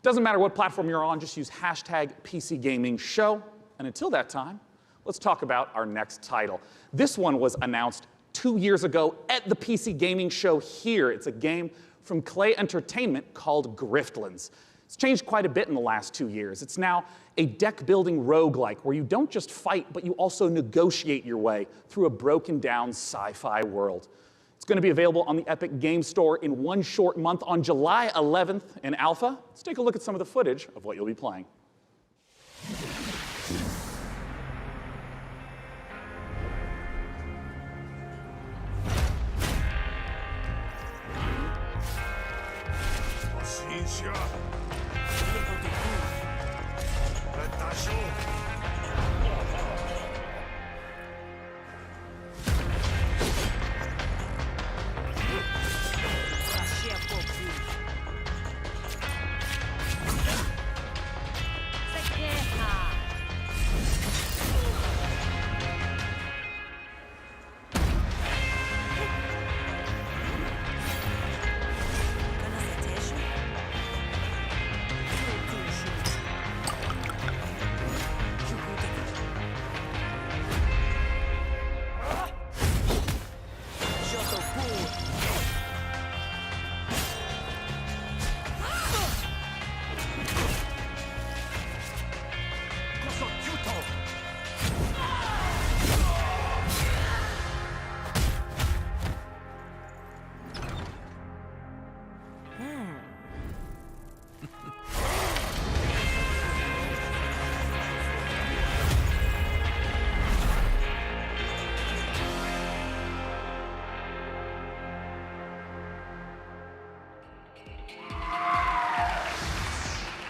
Doesn't matter what platform you're on, just use hashtag #PCGamingShow. And until that time, let's talk about our next title. This one was announced 2 years ago at the PC Gaming Show here. It's a game from Clay Entertainment called Griftlands. It's changed quite a bit in the last 2 years. It's now a deck-building roguelike where you don't just fight, but you also negotiate your way through a broken-down sci-fi world. It's going to be available on the Epic Game Store in one short month on July 11th in alpha. Let's take a look at some of the footage of what you'll be playing.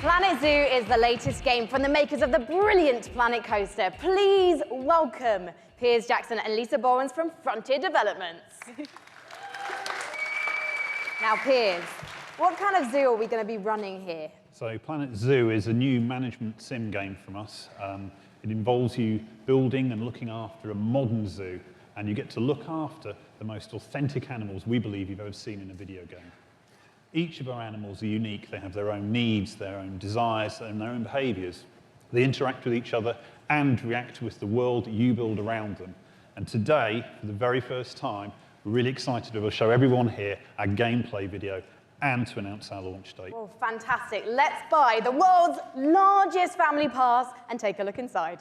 Planet Zoo is the latest game from the makers of the brilliant Planet Coaster. Please welcome Piers Jackson and Lisa Bowens from Frontier Developments. Now, Piers, what kind of zoo are we going to be running here? So Planet Zoo is a new management sim game from us. It involves you building and looking after a modern zoo, and you get to look after the most authentic animals we believe you've ever seen in a video game. Each of our animals are unique. They have their own needs, their own desires, and their own behaviors. They interact with each other and react with the world that you build around them. And today, for the very first time, we're really excited to be able to show everyone here our gameplay video and to announce our launch date. Well, fantastic. Let's buy the world's largest family pass and take a look inside.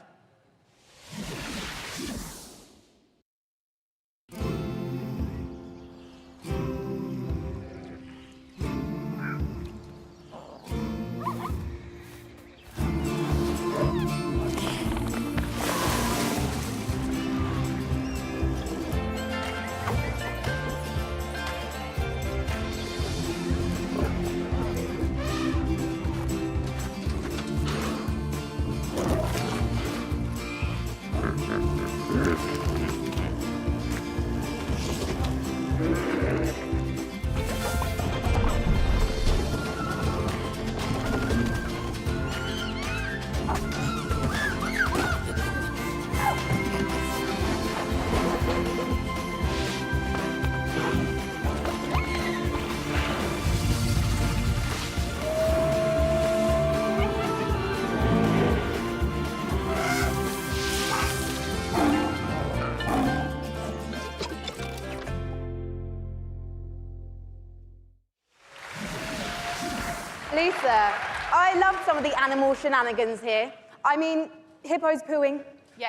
Lisa, I love some of the animal shenanigans here. I mean, hippos pooing,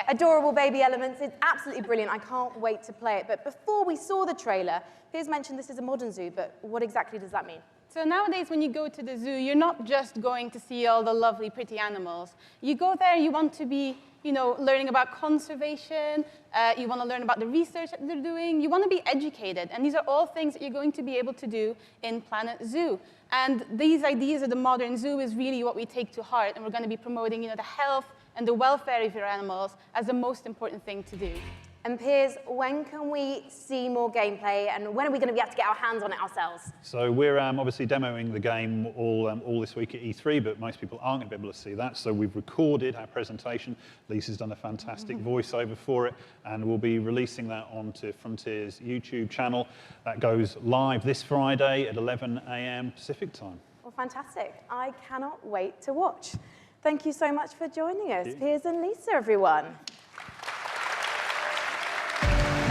adorable baby elements. It's absolutely brilliant. I can't wait to play it. But before we saw the trailer, Piers mentioned this is a modern zoo, but what exactly does that mean? So nowadays, when you go to the zoo, you're not just going to see all the lovely, pretty animals. You go there, you want to be, learning about conservation. You want to learn about the research that they're doing. You want to be educated. And these are all things that you're going to be able to do in Planet Zoo. And these ideas of the modern zoo is really what we take to heart. And we're going to be promoting, the health and the welfare of your animals as the most important thing to do. And Piers, when can we see more gameplay, and when are we going to be able to get our hands on it ourselves? So we're obviously demoing the game all this week at E3, but most people aren't going to be able to see that. So we've recorded our presentation. Lisa's done a fantastic voiceover for it, and we'll be releasing that onto Frontier's YouTube channel. That goes live this Friday at 11 a.m. Pacific time. Well, fantastic. I cannot wait to watch. Thank you so much for joining us, Piers and Lisa, everyone.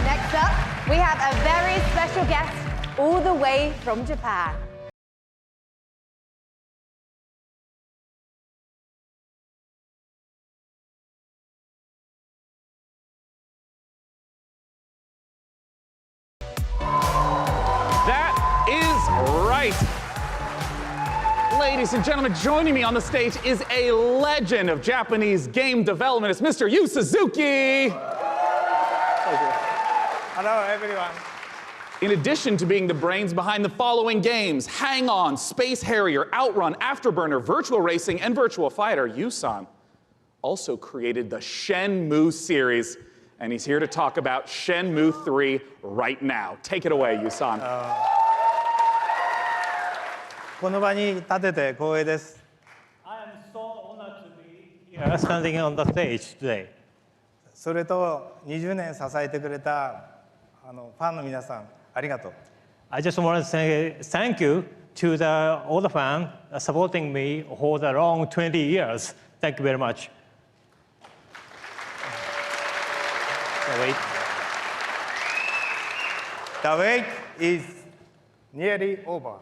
Next up, We have a very special guest all the way from Japan. That is right. Ladies and gentlemen, joining me on the stage is a legend of Japanese game development. It's Mr. Yu Suzuki. Hello, everyone. In addition to being the brains behind the following games, Hang On, Space Harrier, Outrun, Afterburner, Virtual Racing, and Virtual Fighter, Yu-san also created the Shenmue series. And he's here to talk about Shenmue 3 right now. Take it away, Yu-san. この場に立てて光栄です。I am so honored to be here standing on the stage today. それと20年支えてくれたファンの皆さん、ありがとう。I just want to say thank you to all the fans supporting me for the long 20 years. Thank you very much. The wait is nearly over.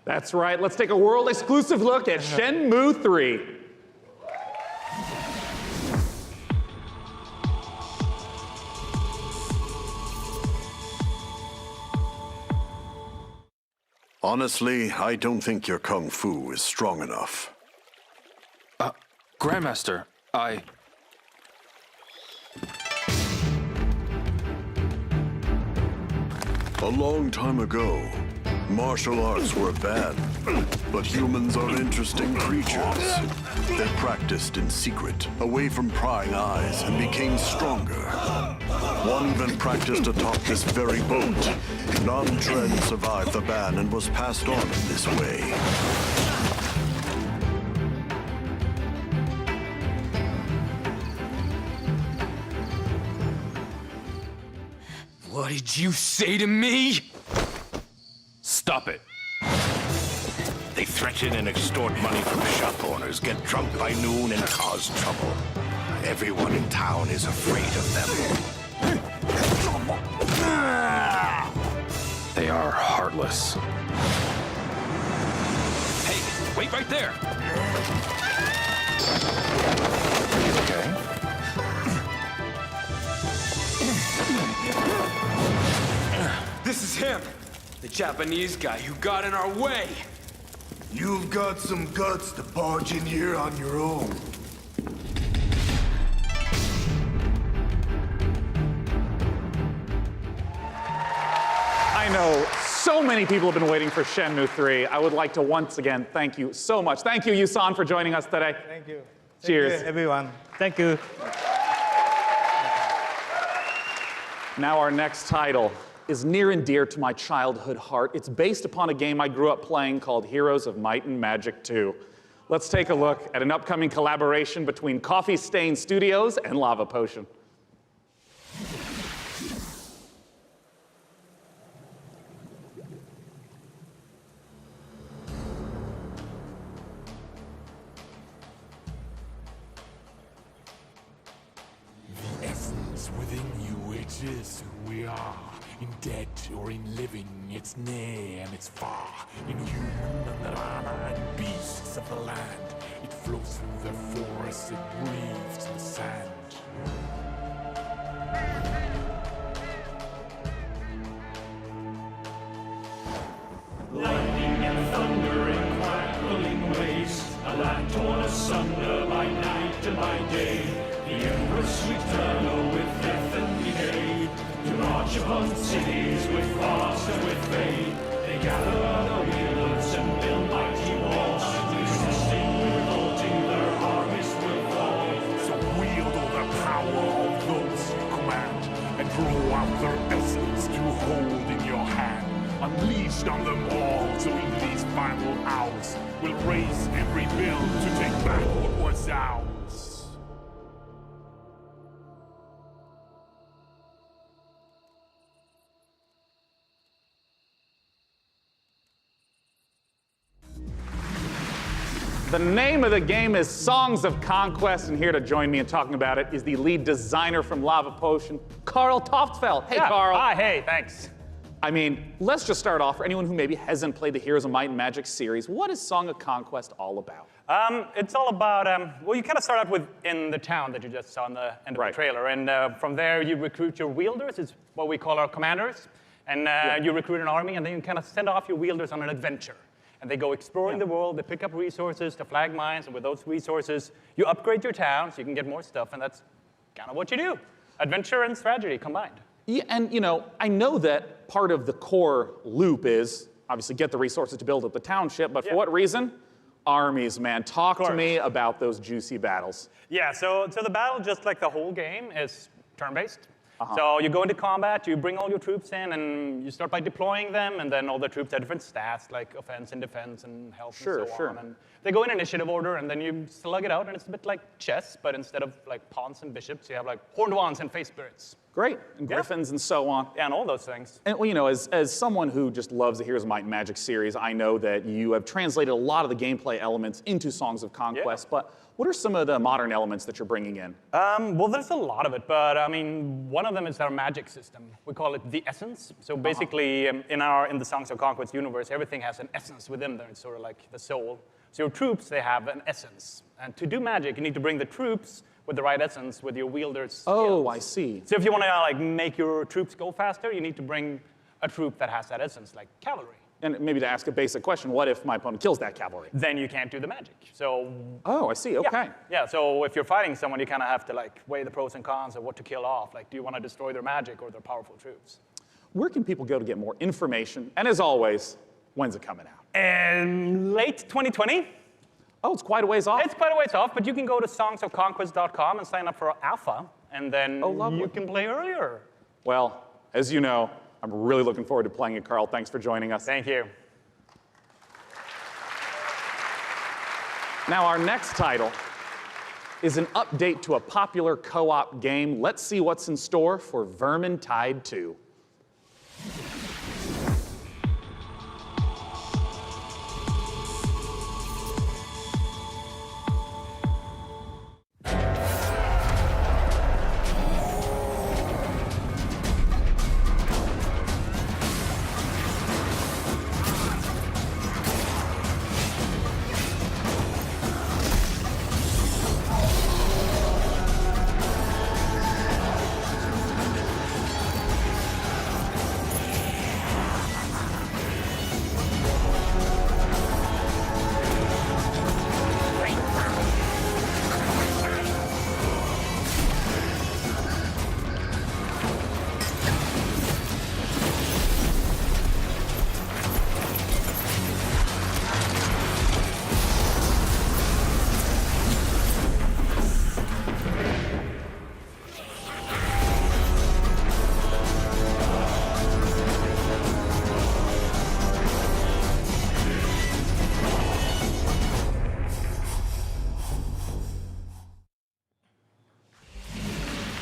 That's right. Let's take a world exclusive look at Shenmue 3. Honestly, I don't think your kung fu is strong enough. Grandmaster, I... A long time ago, martial arts were bad, but humans are interesting creatures. They practiced in secret, away from prying eyes, and became stronger. One even practiced atop this very boat. Nam-Tren survived the ban and was passed on in this way. What did you say to me? Stop it. They threaten and extort money from shop owners, get drunk by noon, and cause trouble. Everyone in town is afraid of them. They are heartless. Hey, wait right there! Okay. This is him, the Japanese guy who got in our way. You've got some guts to barge in here on your own. I know so many people have been waiting for Shenmue 3. I would like to once again thank you so much. Thank you, Yu-san, for joining us today. Thank you. Cheers. Thank you, everyone. Thank you. Now our next title is near and dear to my childhood heart. It's based upon a game I grew up playing called Heroes of Might and Magic 2. Let's take a look at an upcoming collaboration between Coffee Stain Studios and Lava Potion. The essence within you, it is who we are. In dead or in living, it's near and it's far. In human and the lama and beasts of the land, it flows through the forests, it breathes the sand. Lightning and thunder and crackling waste, a land torn asunder by night and by day. The Empress eternal with death and decay, to march upon cities with frost and with fade. They gather the wheelers and build mighty walls, resisting, revolting, their harvest will fall. So wield all the power of those you command, and draw out their essence to hold in your hand. Unleashed on them all, so in these final hours, we'll raise every bill to take back what was ours. The name of the game is Songs of Conquest, and here to join me in talking about it is the lead designer from Lava Potion, Carl Toftfeld. Hey, Carl. Hi, hey, thanks. I mean, let's just start off. For anyone who maybe hasn't played the Heroes of Might and Magic series, what is Song of Conquest all about? It's all about, well, you kind of start out with in the town that you just saw in the end of the trailer. And from there, you recruit your wielders. It's what we call our commanders. And you recruit an army, and then you kind of send off your wielders on an adventure. And they go exploring the world. They pick up resources to flag mines. And with those resources, you upgrade your town so you can get more stuff. And that's kind of what you do. Adventure and strategy combined. Yeah, and you know, I know that part of the core loop is obviously get the resources to build up the township, but for what reason? Armies, man. Talk to me about those juicy battles. Yeah, so the battle, just like the whole game, is turn-based. So you go into combat, you bring all your troops in, and you start by deploying them, and then all the troops have different stats, like offense and defense and health and so on. And they go in initiative order, and then you slug it out, and it's a bit like chess, but instead of like pawns and bishops, you have like horned wands and face spirits. Great, and griffins and so on. Yeah, and all those things. And well, you know, as someone who just loves the Heroes of Might and Magic series, I know that you have translated a lot of the gameplay elements into Songs of Conquest, but what are some of the modern elements that you're bringing in? Well, there's a lot of it, but I mean, one of them is our magic system. We call it the essence. So basically, in the Songs of Conquest universe, everything has an essence within there. It's sort of like the soul. So your troops, they have an essence. And to do magic, you need to bring the troops with the right essence, with your wielders' skills. Oh, I see. So if you want to like make your troops go faster, you need to bring a troop that has that essence, like cavalry. And maybe to ask a basic question, what if my opponent kills that cavalry? Then you can't do the magic. So. Oh, I see. Okay. Yeah. So if you're fighting someone, you kind of have to like weigh the pros and cons of what to kill off. Like, do you want to destroy their magic or their powerful troops? Where can people go to get more information? And as always, when's it coming out? Late 2020. Oh, it's quite a ways off. It's quite a ways off, but you can go to songsofconquest.com and sign up for alpha, and then you can play earlier. Well, as you know, I'm really looking forward to playing it, Carl. Thanks for joining us. Thank you. Now, our next title is an update to a popular co-op game. Let's see what's in store for Vermintide 2.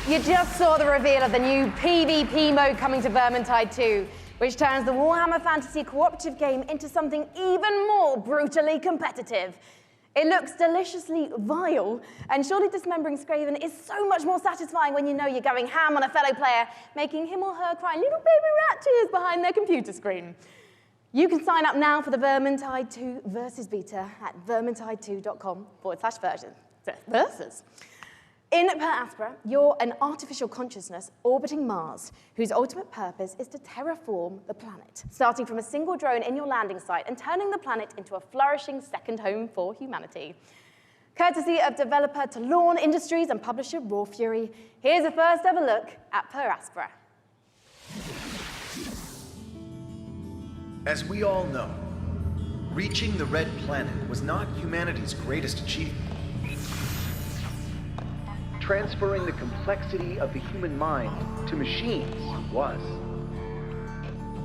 You just saw the reveal of the new PvP mode coming to Vermintide 2, which turns the Warhammer Fantasy cooperative game into something even more brutally competitive. It looks deliciously vile, and surely dismembering Skaven is so much more satisfying when you know you're going ham on a fellow player, making him or her cry little baby rat tears behind their computer screen. You can sign up now for the Vermintide 2 Versus beta at vermintide2.com/versus. In Per Aspera, you're an artificial consciousness orbiting Mars, whose ultimate purpose is to terraform the planet, starting from a single drone in your landing site and turning the planet into a flourishing second home for humanity. Courtesy of developer Talon Industries and publisher Raw Fury, here's a first ever look at Per Aspera. As we all know, reaching the Red Planet was not humanity's greatest achievement. Transferring the complexity of the human mind to machines was.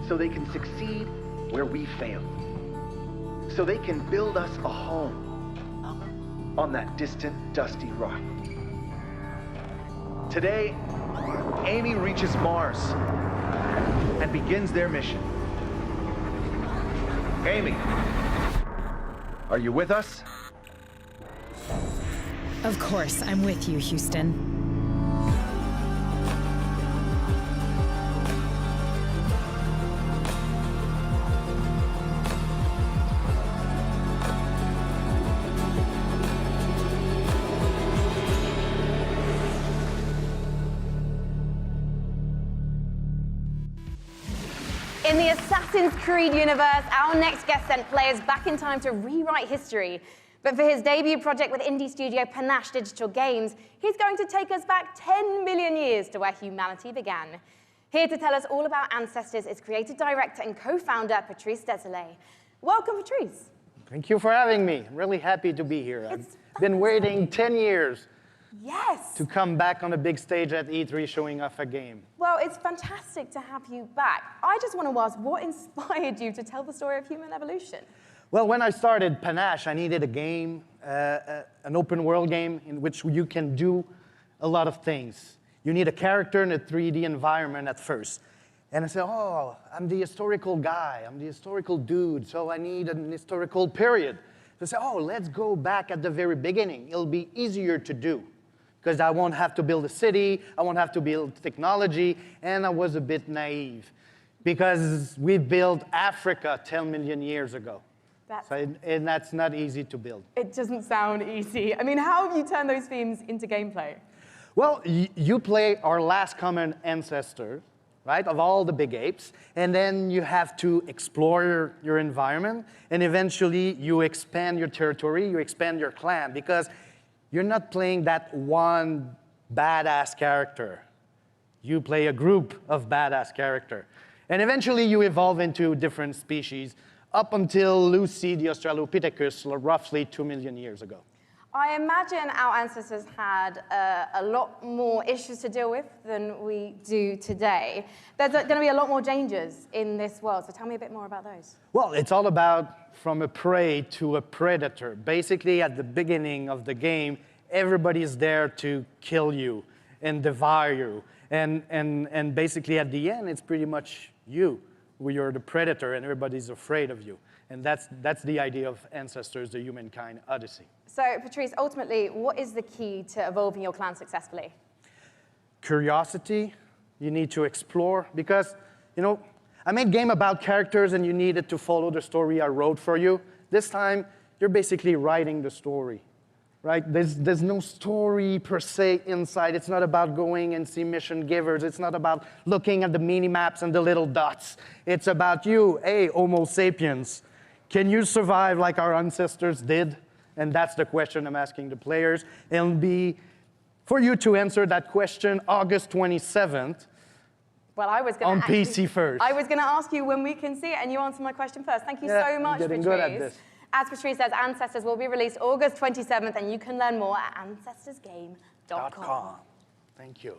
So they can succeed where we failed. So they can build us a home on that distant, dusty rock. Today, Amy reaches Mars and begins their mission. Amy, are you with us? Of course, I'm with you, Houston. In the Assassin's Creed universe, our next guest sent players back in time to rewrite history. But for his debut project with indie studio Panache Digital Games, he's going to take us back 10 million years to where humanity began. Here to tell us all about Ancestors is creative director and co-founder Patrice Désilets. Welcome, Patrice. Thank you for having me. I'm really happy to be here. I've been waiting 10 years to come back on a big stage at E3 showing off a game. Well, it's fantastic to have you back. I just want to ask, what inspired you to tell the story of human evolution? Well, when I started Panache, I needed a game, an open world game in which you can do a lot of things. You need a character in a 3D environment at first. And I said, oh, I'm the historical guy, I'm the historical dude, so I need an historical period. So I said, oh, let's go back at the very beginning. It'll be easier to do, because I won't have to build a city, I won't have to build technology, and I was a bit naive, because we built Africa 10 million years ago. And that's not easy to build. It doesn't sound easy. I mean, how have you turned those themes into gameplay? Well, you play our last common ancestor, right, of all the big apes, and then you have to explore your environment, and eventually you expand your territory, you expand your clan, because you're not playing that one badass character. You play a group of badass character. And eventually you evolve into different species, up until Lucy the Australopithecus roughly 2 million years ago. I imagine our ancestors had a lot more issues to deal with than we do today. There's going to be a lot more dangers in this world, so tell me a bit more about those. Well, it's all about from a prey to a predator. Basically, at the beginning of the game, everybody's there to kill you and devour you. And basically, at the end, it's pretty much you, where you're the predator and everybody's afraid of you. And that's the idea of Ancestors, the Humankind Odyssey. So, Patrice, ultimately, what is the key to evolving your clan successfully? Curiosity. You need to explore, because, you know, I made a game about characters and you needed to follow the story I wrote for you. This time, you're basically writing the story, right? There's no story per se inside. It's not about going and see mission givers. It's not about looking at the mini-maps and the little dots. It's about you, hey, Homo sapiens. Can you survive like our ancestors did? And that's the question I'm asking the players. It'll be for you to answer that question August 27th. Well, I was going on PC first. I was going to ask you when we can see it, and you answered my question first. Thank you so much, getting Patrice. good at this. As Patrice says, Ancestors will be released August 27th, and you can learn more at ancestorsgame.com. Thank you.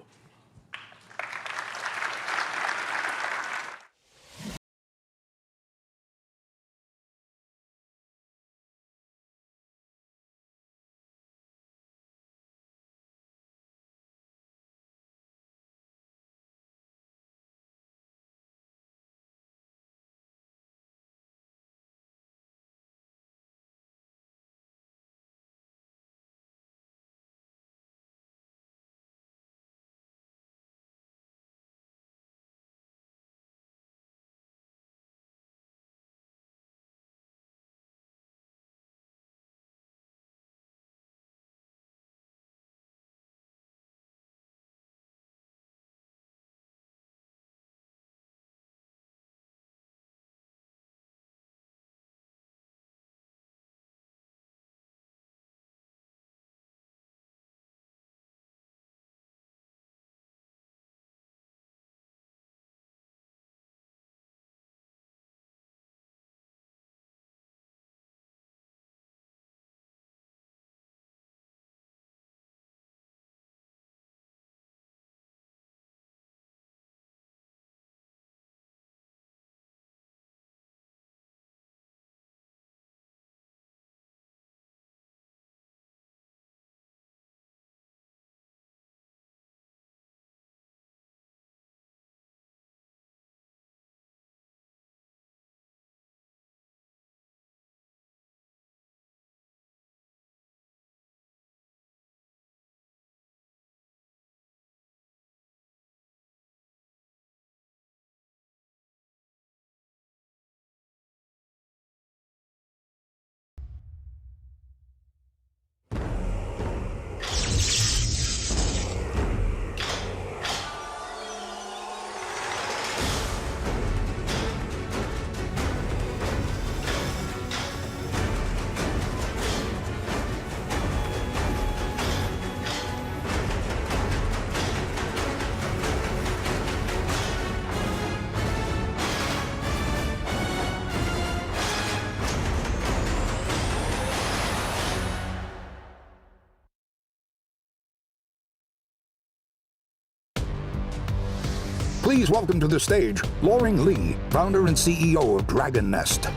Please welcome to the stage Loring Lee, founder and CEO of Dragon Nest.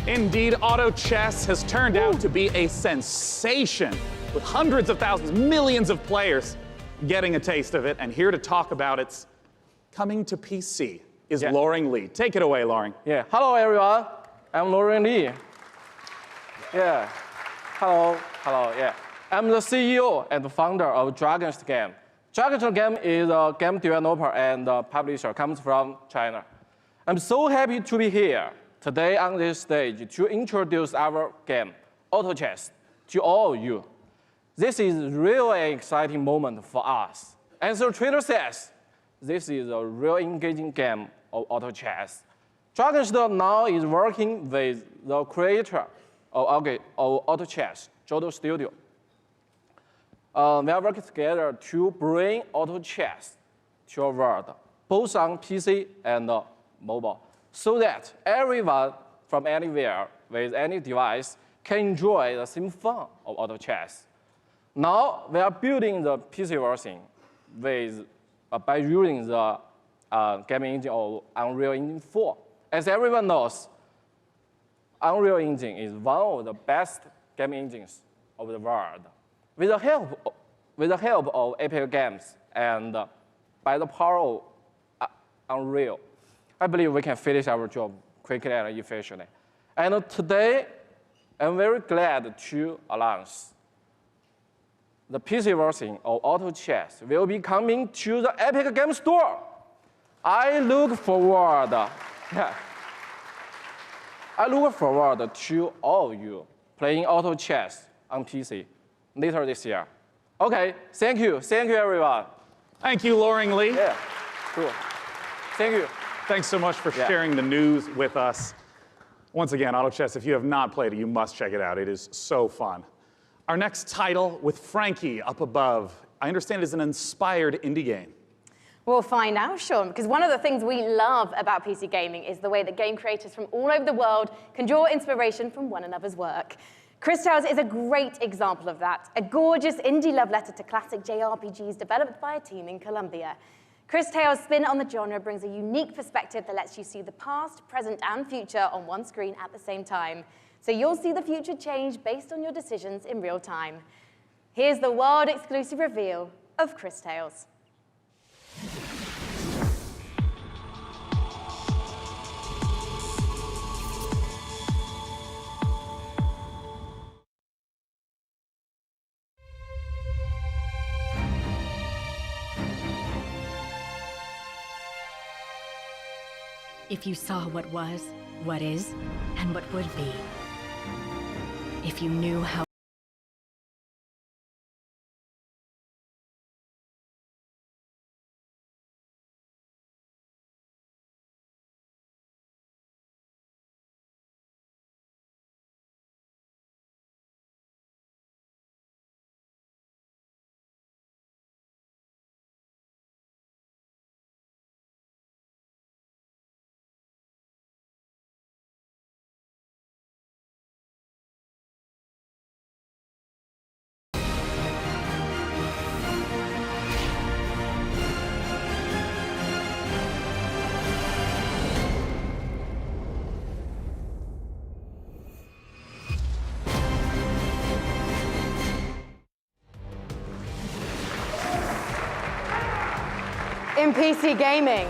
Indeed, auto chess has turned out to be a sensation, with hundreds of thousands, millions of players getting a taste of it. And here to talk about its coming to PC is Loring Lee. Take it away, Loring. Yeah. Hello, everyone. I'm Loring Lee. Yeah. Hello. Yeah. I'm the CEO and founder of Dragon Nest Game. Dragon Nest Game is a game developer and publisher, comes from China. I'm so happy to be here today on this stage to introduce our game, Auto Chess, to all of you. This is really an exciting moment for us. As the trailer says, this is a real engaging game of auto chess. Dragon Nest now is working with the creator of auto chess, Jodo Studio. We are working together to bring auto chess to our world, both on PC and mobile, so that everyone from anywhere with any device can enjoy the same fun of auto chess. Now we are building the PC version by using the gaming engine of Unreal Engine 4. As everyone knows, Unreal Engine is one of the best gaming engines of the world. With the help of Epic Games and by the power of Unreal, I believe we can finish our job quickly and efficiently. And today, I'm very glad to announce the PC version of Auto Chess will be coming to the Epic Games Store. I look forward to all of you playing Auto Chess on PC later this year. Okay, thank you everyone. Thank you, Loring Lee. Yeah, cool. Thank you. Thanks so much for sharing the news with us. Once again, Auto Chess, if you have not played it, you must check it out. It is so fun. Our next title, with Frankie up above, I understand is an inspired indie game. We'll find out, Sean, because one of the things we love about PC gaming is the way that game creators from all over the world can draw inspiration from one another's work. Cris Tales is a great example of that, a gorgeous indie love letter to classic JRPGs developed by a team in Colombia. Cris Tales' spin on the genre brings a unique perspective that lets you see the past, present, and future on one screen at the same time. So you'll see the future change based on your decisions in real time. Here's the world-exclusive reveal of Cris Tales. If you saw what was, what is, and what would be. If you knew how In PC gaming,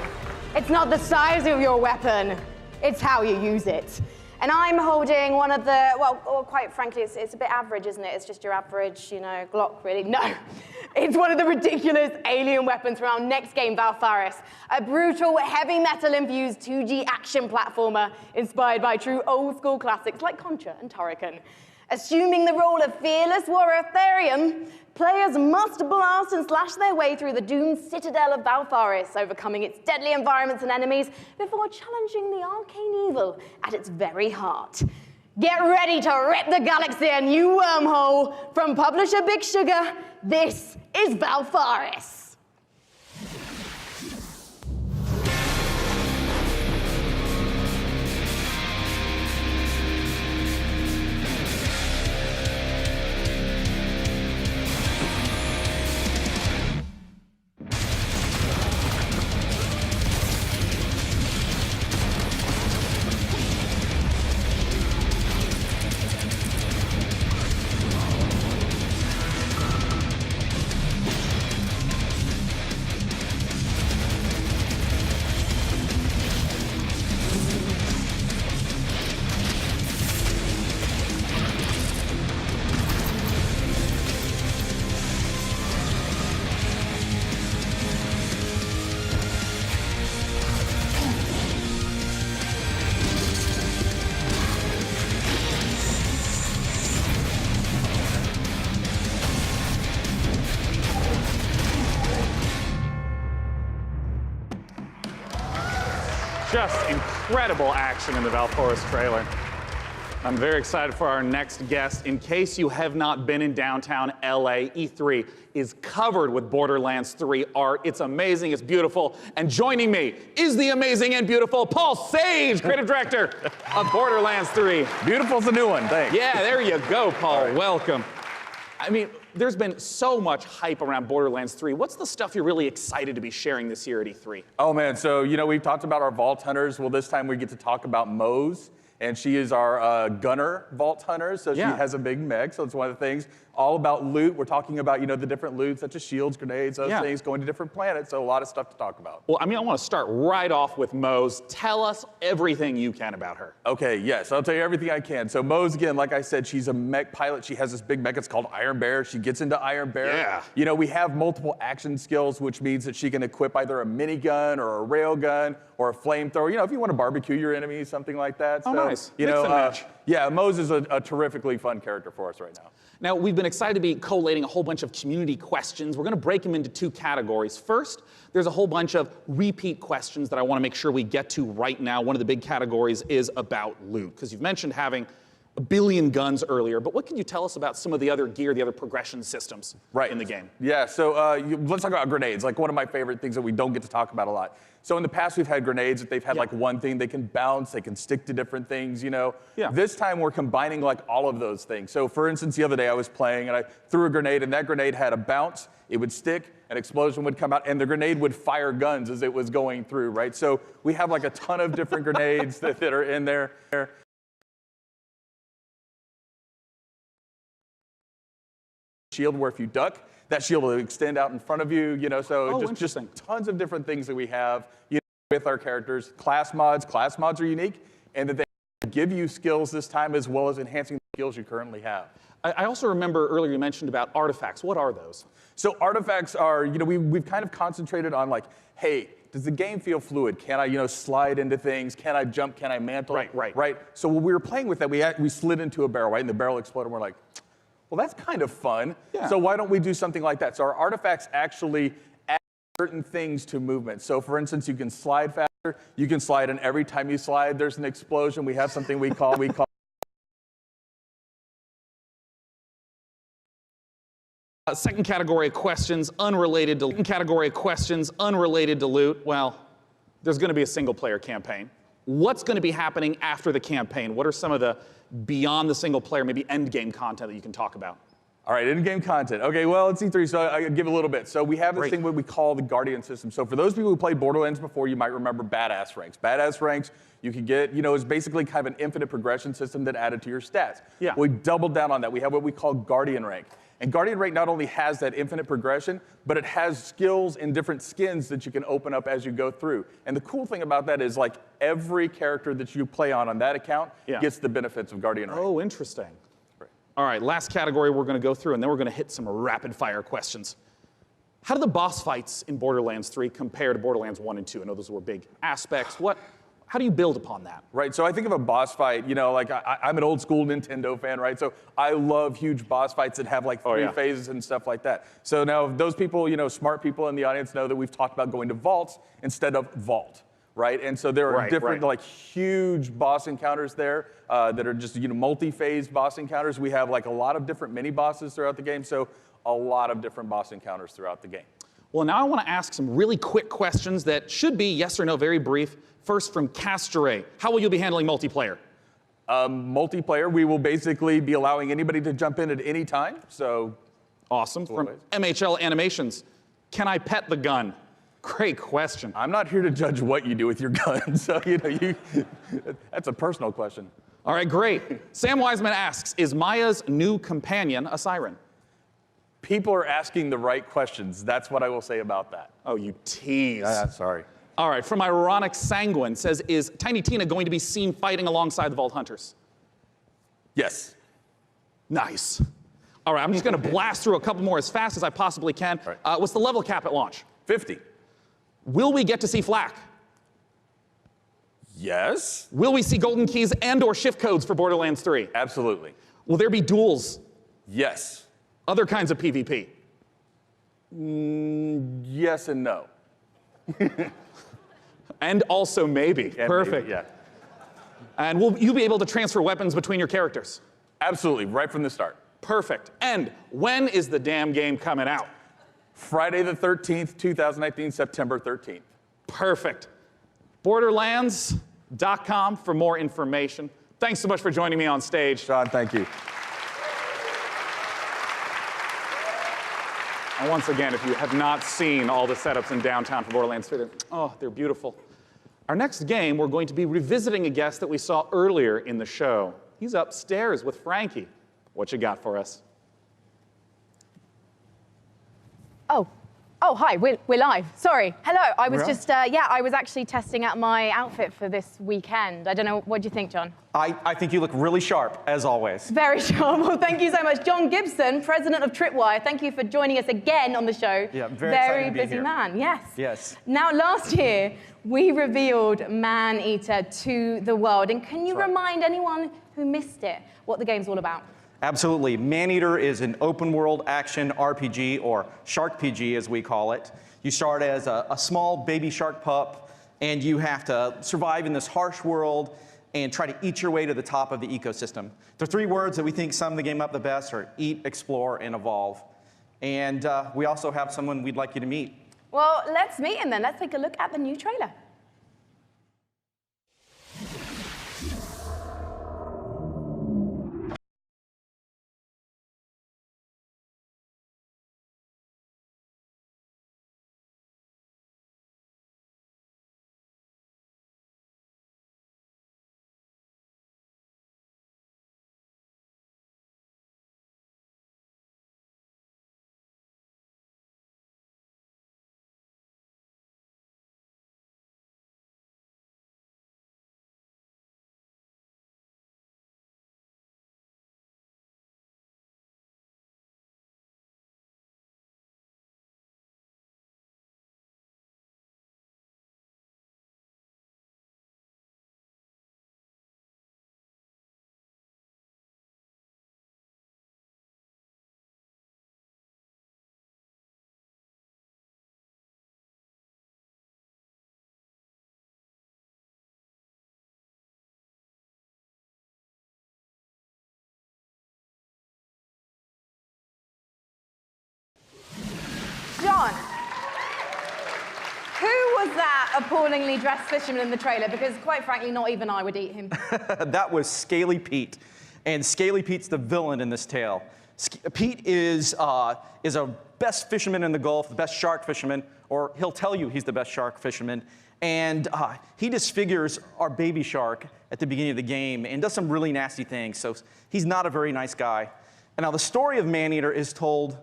it's not the size of your weapon, it's how you use it. And I'm holding one of the, well, quite frankly, it's a bit average, isn't it? It's just your average, Glock, really. No, it's one of the ridiculous alien weapons from our next game, Valfaris, a brutal, heavy metal-infused 2G action platformer inspired by true old-school classics like Contra and Turrican. Assuming the role of fearless warrior Therion, players must blast and slash their way through the doomed citadel of Valfaris, overcoming its deadly environments and enemies before challenging the arcane evil at its very heart. Get ready to rip the galaxy a new wormhole. From publisher Big Sugar, this is Valfaris. Just incredible action in the Valporis trailer. I'm very excited for our next guest. In case you have not been in downtown LA, E3 is covered with Borderlands 3 art. It's amazing, it's beautiful. And joining me is the amazing and beautiful Paul Sage, creative director of Borderlands 3. Beautiful's the new one, thanks. Yeah, there you go, Paul. Right. Welcome. I mean, there's been so much hype around Borderlands 3. What's the stuff you're really excited to be sharing this year at E3? Oh man, so we've talked about our Vault Hunters. Well, this time we get to talk about Mose. And she is our gunner vault hunter, so she has a big mech, so it's one of the things. All about loot. We're talking about, the different loot, such as shields, grenades, those things, going to different planets, so a lot of stuff to talk about. Well, I want to start right off with Mose. Tell us everything you can about her. Okay, yes, I'll tell you everything I can. So Mose, again, like I said, she's a mech pilot. She has this big mech, it's called Iron Bear. She gets into Iron Bear. Yeah. We have multiple action skills, which means that she can equip either a minigun or a rail gun or a flamethrower. If you want to barbecue your enemies, something like that. Oh, so, nice. Mix and match. Yeah, Mose is a terrifically fun character for us right now. Now, we've been excited to be collating a whole bunch of community questions. We're going to break them into two categories. First, there's a whole bunch of repeat questions that I want to make sure we get to right now. One of the big categories is about loot, because you've mentioned having a billion guns earlier, but what can you tell us about some of the other gear, the other progression systems in the game? Yeah, so let's talk about grenades, like one of my favorite things that we don't get to talk about a lot. So in the past, we've had grenades that they've had like one thing. They can bounce, they can stick to different things, Yeah. This time, we're combining like all of those things. So for instance, the other day I was playing and I threw a grenade and that grenade had a bounce, it would stick, an explosion would come out, and the grenade would fire guns as it was going through, right? So we have like a ton of different grenades that are in there. Shield where if you duck, that shield will extend out in front of you, so just tons of different things that we have with our characters. Class mods are unique, and that they give you skills this time as well as enhancing the skills you currently have. I also remember earlier you mentioned about artifacts. What are those? So artifacts are, we've kind of concentrated on like, hey, does the game feel fluid? Can I, slide into things? Can I jump? Can I mantle? Right. So when we were playing with that, we slid into a barrel, right? And the barrel exploded, and we're like, well, that's kind of fun. Yeah. So why don't we do something like that? So our artifacts actually add certain things to movement. So for instance, you can slide faster. You can slide, and every time you slide, there's an explosion. We have something we call second category of questions unrelated to loot. Well, there's going to be a single-player campaign. What's going to be happening after the campaign? What are some of the beyond the single player, maybe end game content that you can talk about? All right, end game content. Okay, well, it's E3, so I give a little bit. So we have this thing what we call the Guardian system. So for those people who played Borderlands before, you might remember Badass Ranks. Badass Ranks, you can get, is basically kind of an infinite progression system that added to your stats. Yeah. We doubled down on that. We have what we call Guardian Rank. And Guardian Rank not only has that infinite progression, but it has skills and different skins that you can open up as you go through. And the cool thing about that is like every character that you play on that account gets the benefits of Guardian Rank. Oh, interesting. Right. All right, last category we're going to go through, and then we're going to hit some rapid fire questions. How do the boss fights in Borderlands 3 compare to Borderlands 1 and 2? I know those were big aspects. How do you build upon that? Right, so I think of a boss fight, like I'm an old school Nintendo fan, right? So I love huge boss fights that have like three phases and stuff like that. So now those people, smart people in the audience know that we've talked about going to vaults instead of vault, right? And so there are different like huge boss encounters there that are just, multi-phase boss encounters. We have like a lot of different mini bosses throughout the game, so a lot of different boss encounters throughout the game. Well, now I want to ask some really quick questions that should be yes or no, very brief. First from Castore, how will you be handling multiplayer? Multiplayer, we will basically be allowing anybody to jump in at any time, so. Awesome. From MHL Animations, can I pet the gun? Great question. I'm not here to judge what you do with your gun, so that's a personal question. All right, great. Sam Wiseman asks, is Maya's new companion a siren? People are asking the right questions. That's what I will say about that. Oh, you tease. Sorry. All right, from Ironic Sanguine says, is Tiny Tina going to be seen fighting alongside the Vault Hunters? Yes. Nice. All right, I'm just going to blast through a couple more as fast as I possibly can. Right. What's the level cap at launch? 50. Will we get to see Flak? Yes. Will we see golden keys and or shift codes for Borderlands 3? Absolutely. Will there be duels? Yes. Other kinds of PvP? Yes and no. And also maybe. Yeah, Perfect. maybe, yeah. And will you be able to transfer weapons between your characters? Absolutely, right from the start. Perfect. And when is the damn game coming out? Friday the 13th, 2019, September 13th. Perfect. Borderlands.com for more information. Thanks so much for joining me on stage. John, thank you. And once again, if you have not seen all the setups in downtown for Borderlands 3, they're beautiful. Our next game, we're going to be revisiting a guest that we saw earlier in the show. He's upstairs with Frankie. What you got for us? Oh, hi, we're live. Sorry. Hello, I was just, I was actually testing out my outfit for this weekend. I don't know, what do you think, John? I think you look really sharp, as always. Very sharp. Well, thank you so much. John Gibson, president of Tripwire, thank you for joining us again on the show. Yeah, very excited to be busy here. Man, yes. Yes. Now, last year, we revealed Man-Eater to the world. And can you remind anyone who missed it what the game's all about? Absolutely. Man-Eater is an open-world action RPG, or Shark PG as we call it. You start as a small baby shark pup, and you have to survive in this harsh world and try to eat your way to the top of the ecosystem. The three words that we think sum the game up the best are eat, explore, and evolve. And we also have someone we'd like you to meet. Well, let's meet him then. Let's take a look at the new trailer. John, who was that appallingly dressed fisherman in the trailer? Because quite frankly, not even I would eat him. That was Scaly Pete. And Scaly Pete's the villain in this tale. Pete is a best fisherman in the Gulf, the best shark fisherman, or he'll tell you he's the best shark fisherman. And he disfigures our baby shark at the beginning of the game and does some really nasty things. So he's not a very nice guy. And now the story of Man-Eater is told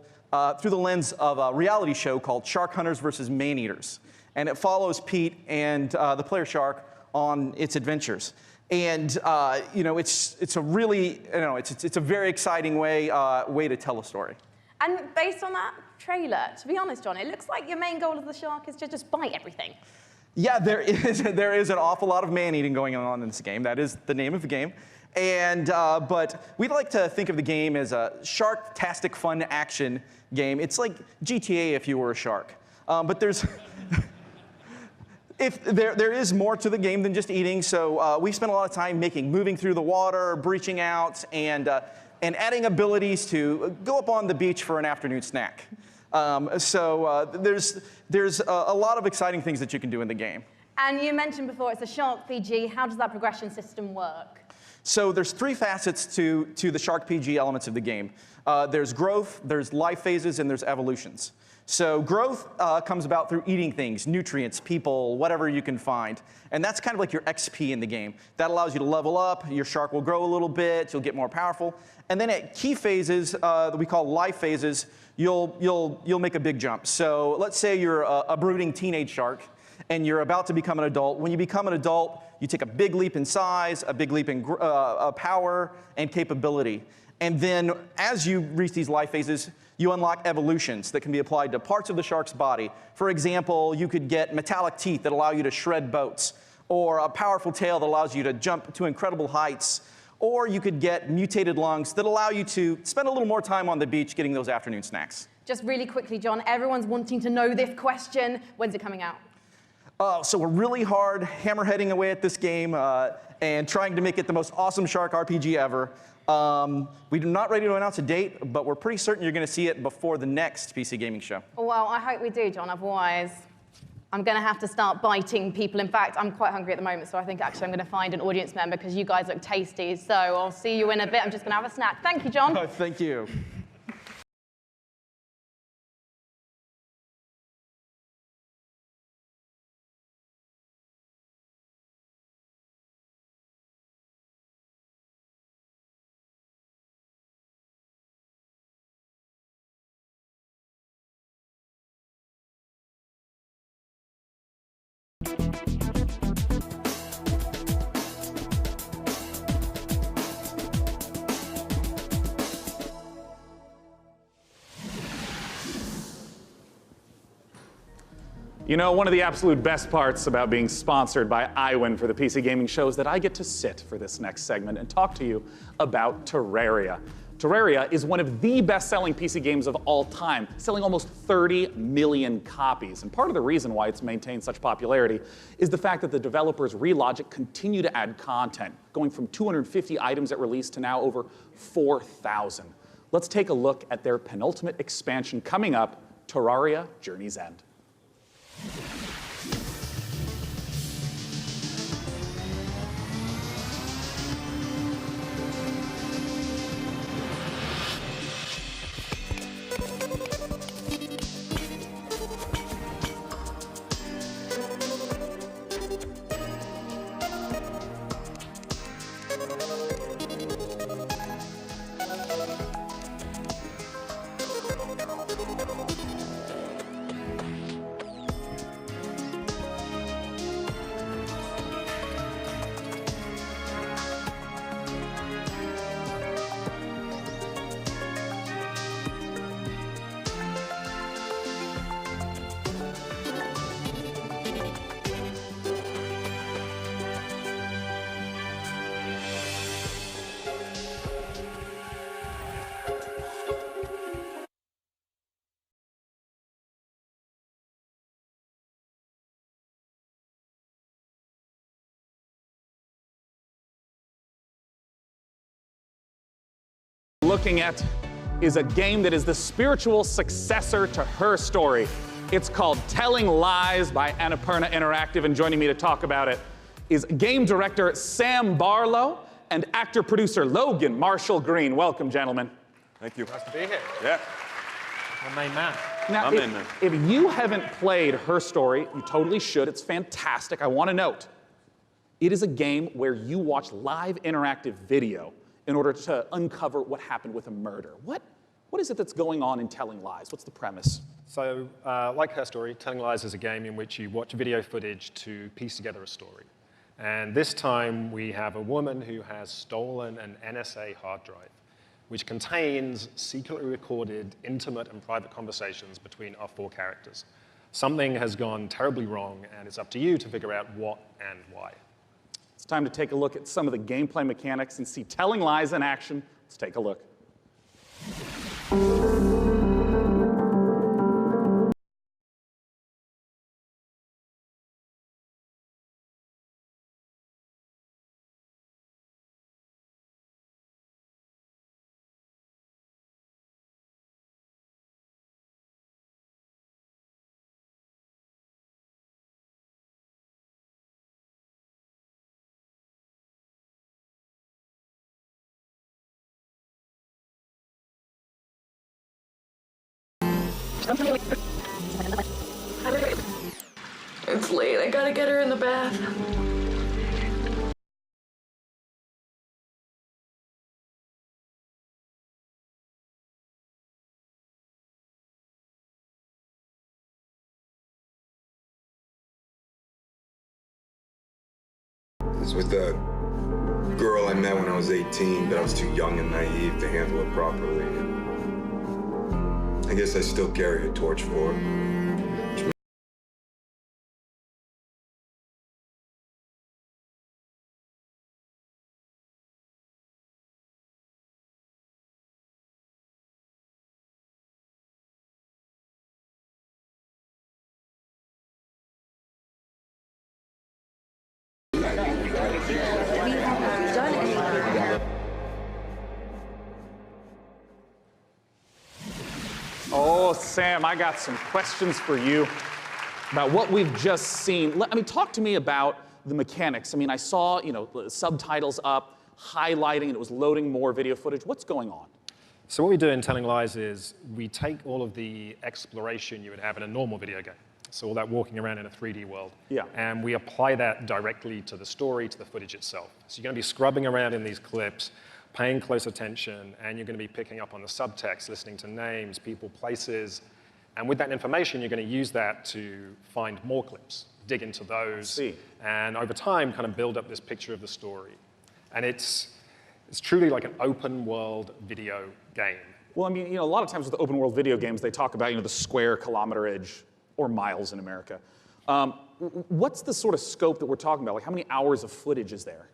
through the lens of a reality show called Shark Hunters versus Man-Eaters. And it follows Pete and the player shark on its adventures. And it's a really, it's a very exciting way to tell a story. And based on that trailer, to be honest, John, it looks like your main goal of the shark is to just bite everything. Yeah, there is an awful lot of man-eating going on in this game. That is the name of the game. And but we'd like to think of the game as a shark-tastic fun action game. It's like GTA if you were a shark. But there's there is more to the game than just eating. So we spent a lot of time moving through the water, breaching out, and adding abilities to go up on the beach for an afternoon snack. There's a lot of exciting things that you can do in the game. And you mentioned before it's a Shark PG. How does that progression system work? So there's three facets to the Shark PG elements of the game. There's growth, there's life phases, and there's evolutions. So growth comes about through eating things, nutrients, people, whatever you can find. And that's kind of like your XP in the game. That allows you to level up, your shark will grow a little bit, you'll get more powerful. And then at key phases that we call life phases, you'll make a big jump. So let's say you're a brooding teenage shark and you're about to become an adult. When you become an adult, you take a big leap in size, a big leap in power and capability. And then as you reach these life phases, you unlock evolutions that can be applied to parts of the shark's body. For example, you could get metallic teeth that allow you to shred boats, or a powerful tail that allows you to jump to incredible heights, or you could get mutated lungs that allow you to spend a little more time on the beach getting those afternoon snacks. Just really quickly, John, everyone's wanting to know this question. When's it coming out? So we're really hard hammerheading away at this game and trying to make it the most awesome shark RPG ever. We're not ready to announce a date, but we're pretty certain you're going to see it before the next PC gaming show. Well, I hope we do, John. Otherwise, I'm going to have to start biting people. In fact, I'm quite hungry at the moment, so I think actually I'm going to find an audience member because you guys look tasty. So I'll see you in a bit. I'm just going to have a snack. Thank you, John. Oh, thank you. You know, one of the absolute best parts about being sponsored by iWin for the PC Gaming Show is that I get to sit for this next segment and talk to you about Terraria. Terraria is one of the best-selling PC games of all time, selling almost 30 million copies. And part of the reason why it's maintained such popularity is the fact that the developers Relogic continue to add content, going from 250 items at release to now over 4,000. Let's take a look at their penultimate expansion coming up, Terraria Journey's End. Looking at is a game that is the spiritual successor to Her Story. It's called Telling Lies by Annapurna Interactive, and joining me to talk about it is game director Sam Barlow and actor-producer Logan Marshall Green. Welcome, gentlemen. Thank you. Nice to be here. Yeah. My main man. Now, if you haven't played Her Story, you totally should. It's fantastic. I want to note, it is a game where you watch live interactive video in order to uncover what happened with a murder. What is it that's going on in Telling Lies? What's the premise? So, like Her Story, Telling Lies is a game in which you watch video footage to piece together a story. And this time we have a woman who has stolen an NSA hard drive, which contains secretly recorded, intimate and private conversations between our four characters. Something has gone terribly wrong, and it's up to you to figure out what and why. It's time to take a look at some of the gameplay mechanics and see Telling Lies in action. Let's take a look. It's late. I gotta get her in the bath. It's with the girl I met when I was 18, but I was too young and naive to handle it properly. I guess I still carry a torch for her. Oh, Sam, I got some questions for you about what we've just seen. I mean, talk to me about the mechanics. I mean, I saw, subtitles up, highlighting, and it was loading more video footage. What's going on? So what we do in Telling Lies is we take all of the exploration you would have in a normal video game. So all that walking around in a 3D world. Yeah. And we apply that directly to the story, to the footage itself. So you're going to be scrubbing around in these clips, paying close attention, and you're going to be picking up on the subtext, listening to names, people, places. And with that information, you're going to use that to find more clips, dig into those, and over time kind of build up this picture of the story. And it's truly like an open world video game. Well, I mean, a lot of times with open world video games, they talk about, the square kilometerage or miles in America. What's the sort of scope that we're talking about? Like, how many hours of footage is there?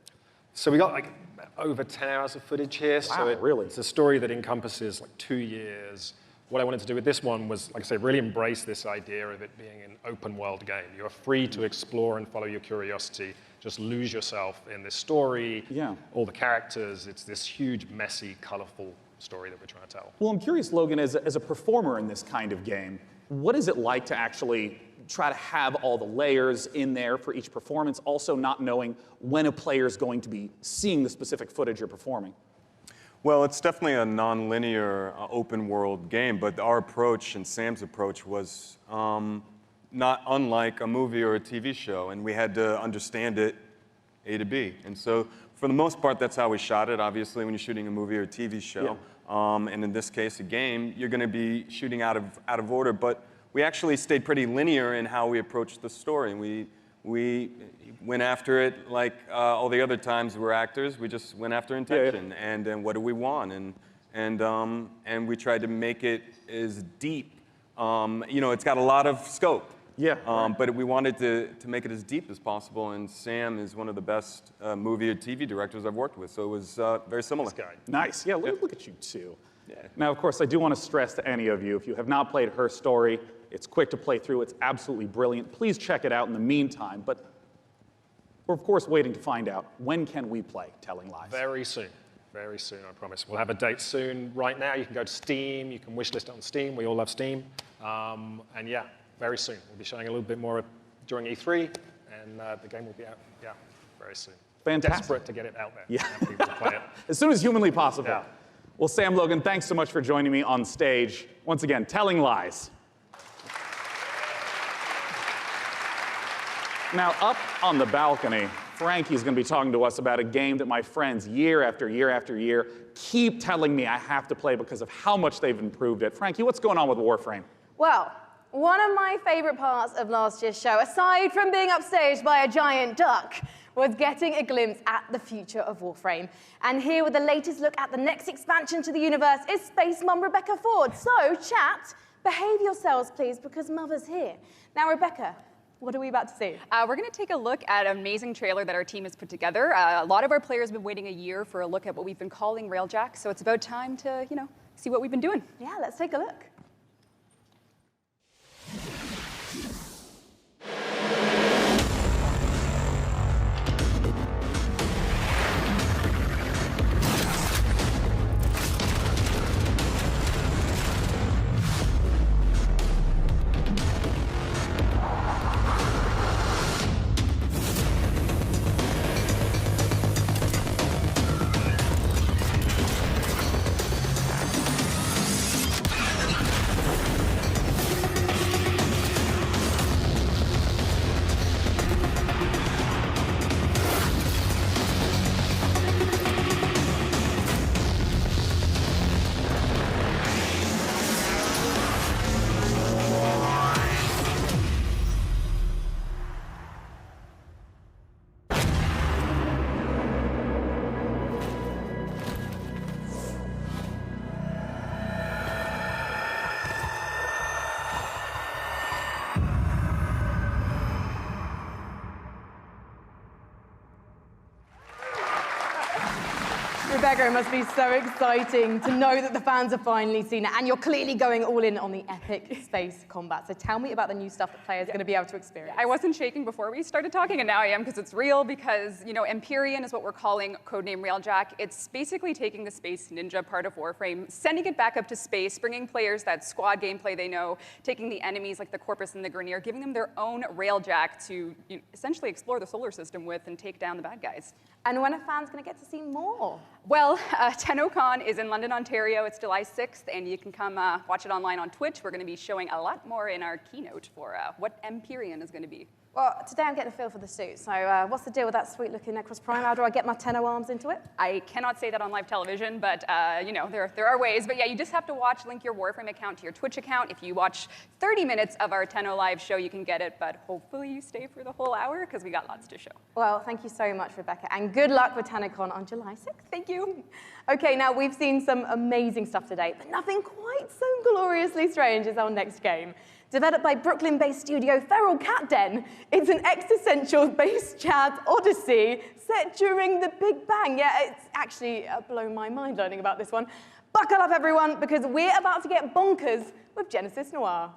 So we got like over 10 hours of footage here. Wow, so really? It's a story that encompasses like 2 years. What I wanted to do with this one was, like I say, really embrace this idea of it being an open world game. You're free to explore and follow your curiosity. Just lose yourself in this story, all the characters. It's this huge, messy, colorful story that we're trying to tell. Well, I'm curious, Logan, as a performer in this kind of game, what is it like to actually try to have all the layers in there for each performance, also not knowing when a player is going to be seeing the specific footage you're performing? Well, it's definitely a non-linear open world game, but our approach and Sam's approach was not unlike a movie or a TV show, and we had to understand it A to B. And so for the most part, that's how we shot it. Obviously, when you're shooting a movie or a TV show, and in this case, a game, you're going to be shooting out of order. But we actually stayed pretty linear in how we approached the story. We went after it like all the other times we're actors. We just went after intention and what do we want, and we tried to make it as deep. It's got a lot of scope. But we wanted to make it as deep as possible, and Sam is one of the best movie or TV directors I've worked with, so it was very similar. Nice. Yeah, look at you two. Now, of course, I do want to stress to any of you, if you have not played Her Story, it's quick to play through. It's absolutely brilliant. Please check it out in the meantime. But we're, of course, waiting to find out, when can we play Telling Lies? Very soon. Very soon, I promise. We'll have a date soon. Right now, you can go to Steam. You can wishlist it on Steam. We all love Steam. And yeah, very soon. We'll be showing a little bit more during E3, and the game will be out, very soon. Fantastic. Desperate to get it out there. Yeah. And people to play it. As soon as humanly possible. Well, Sam, Logan, thanks so much for joining me on stage. Once again, Telling Lies. Now, up on the balcony, Frankie's going to be talking to us about a game that my friends, year after year after year, keep telling me I have to play because of how much they've improved it. Frankie, what's going on with Warframe? Well, one of my favorite parts of last year's show, aside from being upstaged by a giant duck, was getting a glimpse at the future of Warframe. And here with the latest look at the next expansion to the universe is Space Mum Rebecca Ford. So, chat, behave yourselves, please, because Mother's here. Now, Rebecca, what are we about to see? We're going to take a look at an amazing trailer that our team has put together. A lot of our players have been waiting a year for a look at what we've been calling Railjack, so it's about time to, see what we've been doing. Yeah, let's take a look. Becca, it must be so exciting to know that the fans have finally seen it, and you're clearly going all in on the epic space combat. So tell me about the new stuff that players are going to be able to experience. I wasn't shaking before we started talking, and now I am because it's real, because, you know, Empyrean is what we're calling codename Railjack. It's basically taking the Space Ninja part of Warframe, sending it back up to space, bringing players that squad gameplay they know, taking the enemies like the Corpus and the Grineer, giving them their own Railjack to essentially explore the solar system with and take down the bad guys. And when are fans going to get to see more? Well, TennoCon is in London, Ontario. It's July 6th, and you can come watch it online on Twitch. We're going to be showing a lot more in our keynote for what Empyrean is going to be. Well, today I'm getting a feel for the suit, so what's the deal with that sweet-looking Necros Prime? How do I get my Tenno arms into it? I cannot say that on live television, but, you know, there are ways. But yeah, you just have to link your Warframe account to your Twitch account. If you watch 30 minutes of our Tenno live show, you can get it, but hopefully you stay for the whole hour, because we got lots to show. Well, thank you so much, Rebecca, and good luck with TennoCon on July 6th. Thank you. Okay, now we've seen some amazing stuff today, but nothing quite so gloriously strange as our next game. Developed by Brooklyn-based studio Feral Cat Den, it's an existential-based chat odyssey set during the Big Bang. Yeah, it's actually blown my mind learning about this one. Buckle up, everyone, because we're about to get bonkers with Genesis Noir.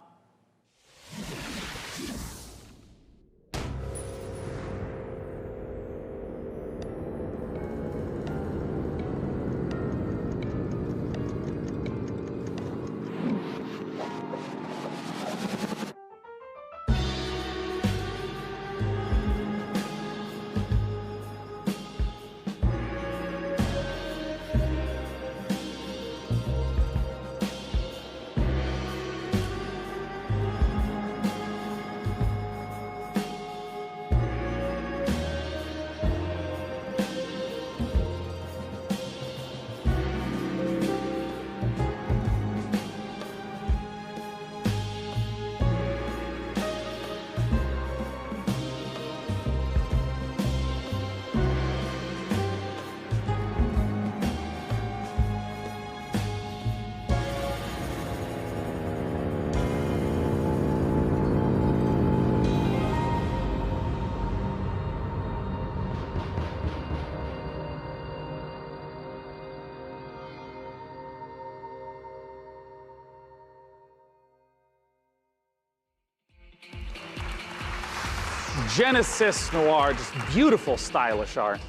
Genesis Noir, just beautiful, stylish art.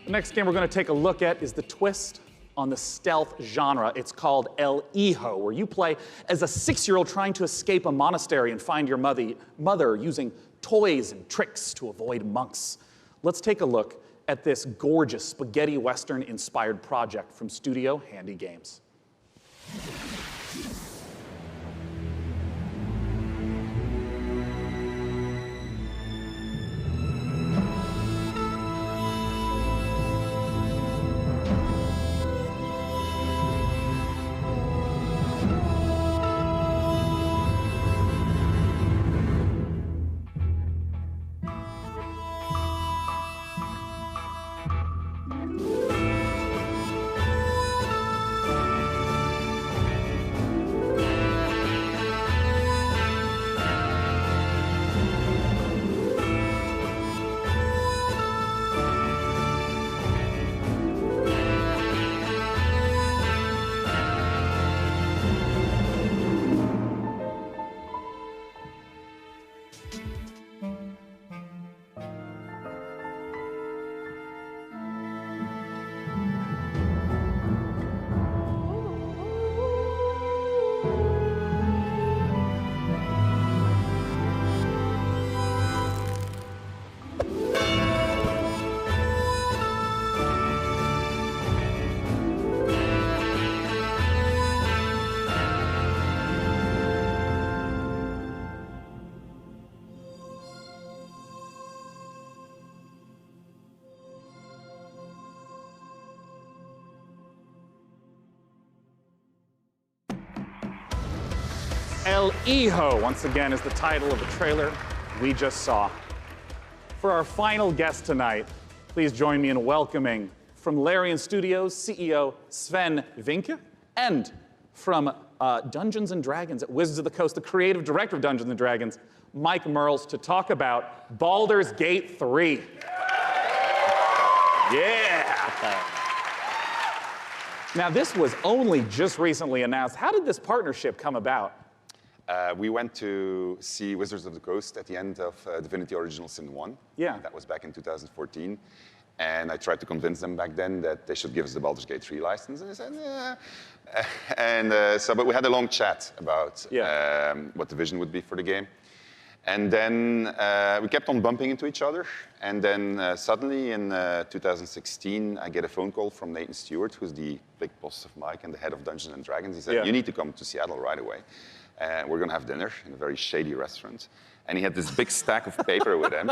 The next game we're going to take a look at is the twist on the stealth genre. It's called El Hijo, where you play as a 6-year-old trying to escape a monastery and find your mother using toys and tricks to avoid monks. Let's take a look at this gorgeous spaghetti western-inspired project from Studio Handy Games. El Hijo, once again, is the title of the trailer we just saw. For our final guest tonight, please join me in welcoming from Larian Studios CEO Sven Vinke, and from Dungeons & Dragons at Wizards of the Coast, the creative director of Dungeons & Dragons, Mike Merles, to talk about Baldur's Gate 3. Yeah! Now, this was only just recently announced. How did this partnership come about? We went to see Wizards of the Coast at the end of Divinity Original Sin 1. Yeah. That was back in 2014. And I tried to convince them back then that they should give us the Baldur's Gate 3 license. And they said, but we had a long chat about what the vision would be for the game. And then we kept on bumping into each other. And then suddenly in 2016, I get a phone call from Nathan Stewart, who's the big boss of Mike and the head of Dungeons and Dragons. He said, you need to come to Seattle right away. We're going to have dinner in a very shady restaurant. And he had this big stack of paper with him.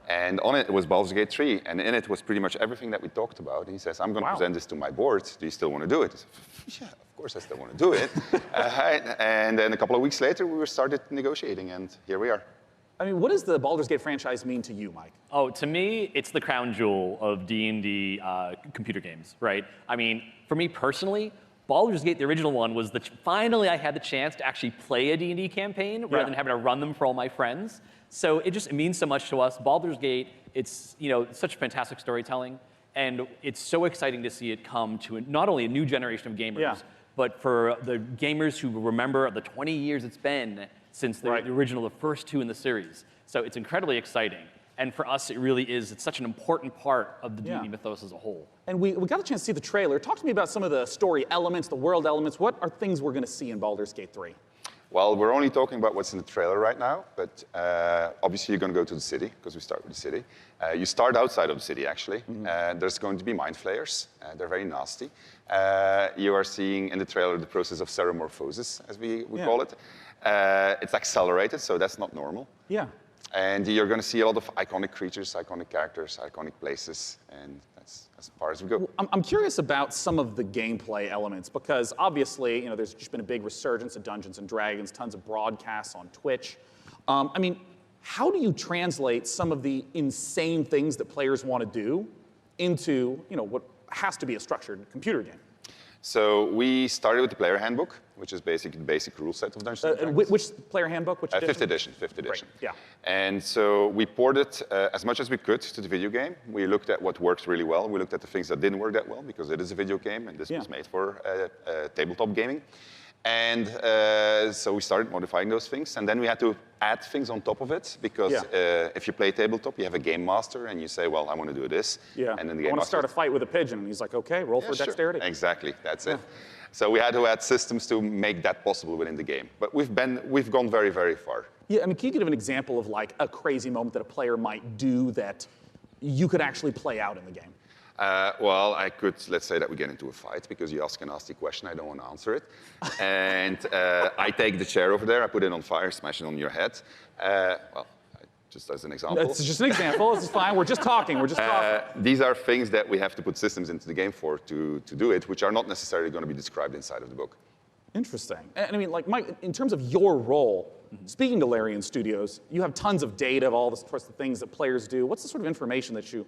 And on it was Baldur's Gate 3. And in it was pretty much everything that we talked about. And he says, I'm going to present this to my board. Do you still want to do it? I said, yeah, of course I still want to do it. And then a couple of weeks later, we started negotiating. And here we are. I mean, what does the Baldur's Gate franchise mean to you, Mike? Oh, to me, it's the crown jewel of D&D computer games, right? I mean, for me personally, Baldur's Gate, the original one, was finally I had the chance to actually play a D&D campaign rather than having to run them for all my friends. So it means so much to us. Baldur's Gate, it's such fantastic storytelling, and it's so exciting to see it come to not only a new generation of gamers, but for the gamers who remember the 20 years it's been since the original, the first two in the series. So it's incredibly exciting. And for us, it's such an important part of the D&D mythos as a whole. And we got a chance to see the trailer. Talk to me about some of the story elements, the world elements. What are things we're going to see in Baldur's Gate 3? Well, we're only talking about what's in the trailer right now, but obviously you're going to go to the city, because we start with the city. You start outside of the city, actually. There's going to be mind flayers. They're very nasty. You are seeing in the trailer the process of ceremorphosis, as we call it. It's accelerated, so that's not normal. Yeah. And you're going to see a lot of iconic creatures, iconic characters, iconic places, and that's as far as we go. I'm curious about some of the gameplay elements, because obviously, there's just been a big resurgence of Dungeons and Dragons, tons of broadcasts on Twitch. I mean, how do you translate some of the insane things that players want to do into, what has to be a structured computer game? So we started with the player handbook, which is basically the basic rule set of Dungeons & Dragons. Which player handbook? Which edition? 5th edition. 5th edition. Great. Yeah. And so we ported as much as we could to the video game. We looked at what works really well. We looked at the things that didn't work that well, because it is a video game, and this was made for tabletop gaming. And so we started modifying those things, and then we had to add things on top of it, because if you play tabletop, you have a game master, and you say, well, I want to do this. Yeah. And then the I game want to start a fight with a pigeon, and he's like, okay, roll for dexterity. Sure. Exactly, that's it. So we had to add systems to make that possible within the game. But we've gone very, very far. Yeah, I mean, can you give an example of like a crazy moment that a player might do that you could actually play out in the game? Well, let's say that we get into a fight because you ask a nasty question, I don't want to answer it. And I take the chair over there, I put it on fire, smash it on your head. Well, just as an example. It's just an example, this is fine, we're just talking, These are things that we have to put systems into the game for to do it, which are not necessarily going to be described inside of the book. Interesting. And I mean, like, Mike, in terms of your role, speaking to Larian Studios, you have tons of data of all the sorts of things that players do. What's the sort of information that you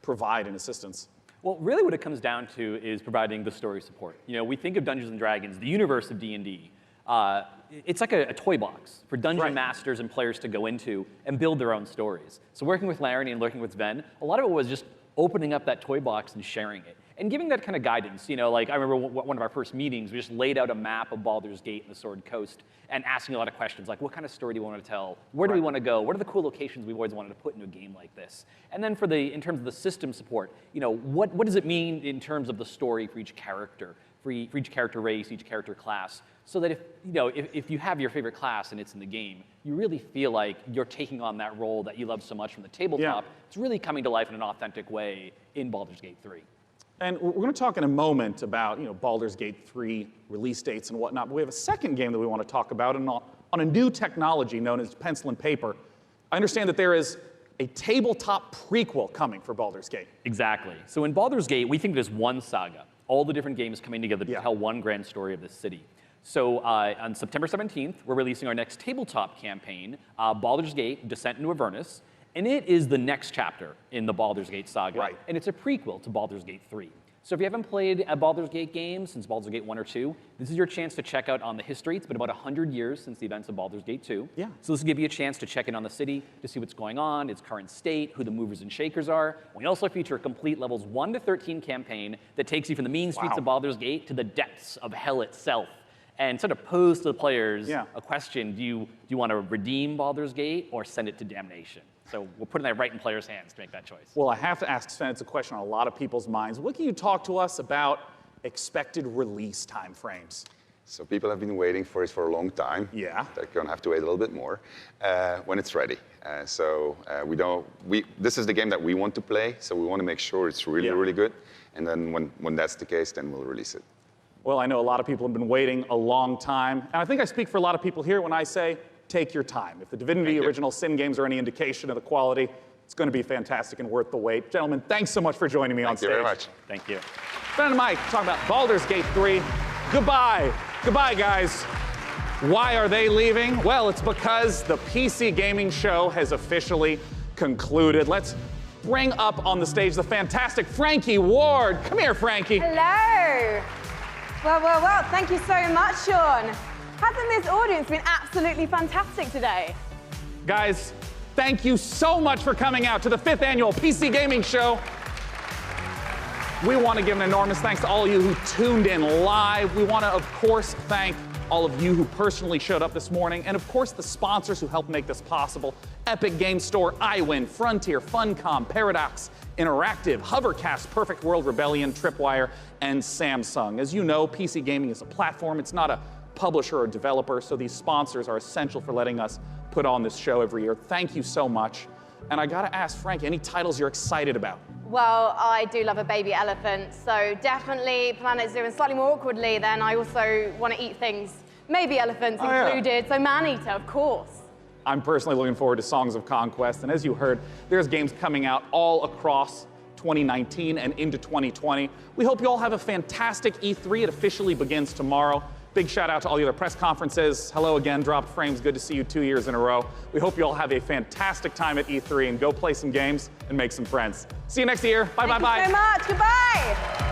provide in assistance? Well, really what it comes down to is providing the story support. We think of Dungeons & Dragons, the universe of D&D. It's like a toy box for dungeon masters and players to go into and build their own stories. So working with Larry and working with Sven, a lot of it was just opening up that toy box and sharing it. And giving that kind of guidance. Like I remember one of our first meetings, we just laid out a map of Baldur's Gate and the Sword Coast and asking a lot of questions like, what kind of story do you want to tell? Where do we want to go? What are the cool locations we've always wanted to put into a game like this? And then in terms of the system support, what does it mean in terms of the story for each character, for each character race, each character class? So that if you have your favorite class and it's in the game, you really feel like you're taking on that role that you love so much from the tabletop. It's really coming to life in an authentic way in Baldur's Gate 3. And we're going to talk in a moment about Baldur's Gate 3 release dates and whatnot, but we have a second game that we want to talk about on a new technology known as pencil and paper. I understand that there is a tabletop prequel coming for Baldur's Gate. Exactly. So in Baldur's Gate, we think there's one saga, all the different games coming together to tell one grand story of this city. So on September 17th, we're releasing our next tabletop campaign, Baldur's Gate, Descent into Avernus. And it is the next chapter in the Baldur's Gate saga, and it's a prequel to Baldur's Gate 3. So if you haven't played a Baldur's Gate game since Baldur's Gate 1 or 2, this is your chance to check out on the history. It's been about 100 years since the events of Baldur's Gate 2. Yeah. So this will give you a chance to check in on the city, to see what's going on, its current state, who the movers and shakers are. We also feature a complete levels 1 to 13 campaign that takes you from the mean streets of Baldur's Gate to the depths of hell itself. And sort of pose to the players a question, do you want to redeem Baldur's Gate or send it to damnation? So we're putting that right in players' hands to make that choice. Well, I have to ask Sven, it's a question on a lot of people's minds. What can you talk to us about expected release time frames? So people have been waiting for it for a long time. Yeah. They're going to have to wait a little bit more when it's ready. This is the game that we want to play, so we want to make sure it's really, really good. And then when that's the case, then we'll release it. Well, I know a lot of people have been waiting a long time. And I think I speak for a lot of people here when I say, take your time. If the Divinity Original Sin games are any indication of the quality, it's going to be fantastic and worth the wait. Gentlemen, thanks so much for joining me on stage. Thank you very much. Thank you. Ben and Mike talking about Baldur's Gate 3. Goodbye. Goodbye, guys. Why are they leaving? Well, it's because the PC gaming show has officially concluded. Let's bring up on the stage the fantastic Frankie Ward. Come here, Frankie. Hello. Well, thank you so much, Sean. Hasn't this audience been absolutely fantastic today? Guys, thank you so much for coming out to the 5th annual PC Gaming Show. We want to give an enormous thanks to all of you who tuned in live. We want to, of course, thank all of you who personally showed up this morning, and of course the sponsors who helped make this possible. Epic Game Store, iWin, Frontier, Funcom, Paradox, Interactive, Hovercast, Perfect World, Rebellion, Tripwire, and Samsung. As you know, PC gaming is a platform. It's not a publisher or developer, so these sponsors are essential for letting us put on this show every year. Thank you so much. And I gotta ask, Frank, any titles you're excited about? Well, I do love a baby elephant, so definitely Planet Zoo, and slightly more awkwardly, then I also want to eat things, maybe elephants included, so man-eater, of course. I'm personally looking forward to Songs of Conquest, and as you heard, there's games coming out all across 2019 and into 2020. We hope you all have a fantastic E3. It officially begins tomorrow. Big shout out to all the other press conferences. Hello again, Dropped Frames. Good to see you 2 years in a row. We hope you all have a fantastic time at E3 and go play some games and make some friends. See you next year. Bye, bye, bye. Thank you so much. Goodbye.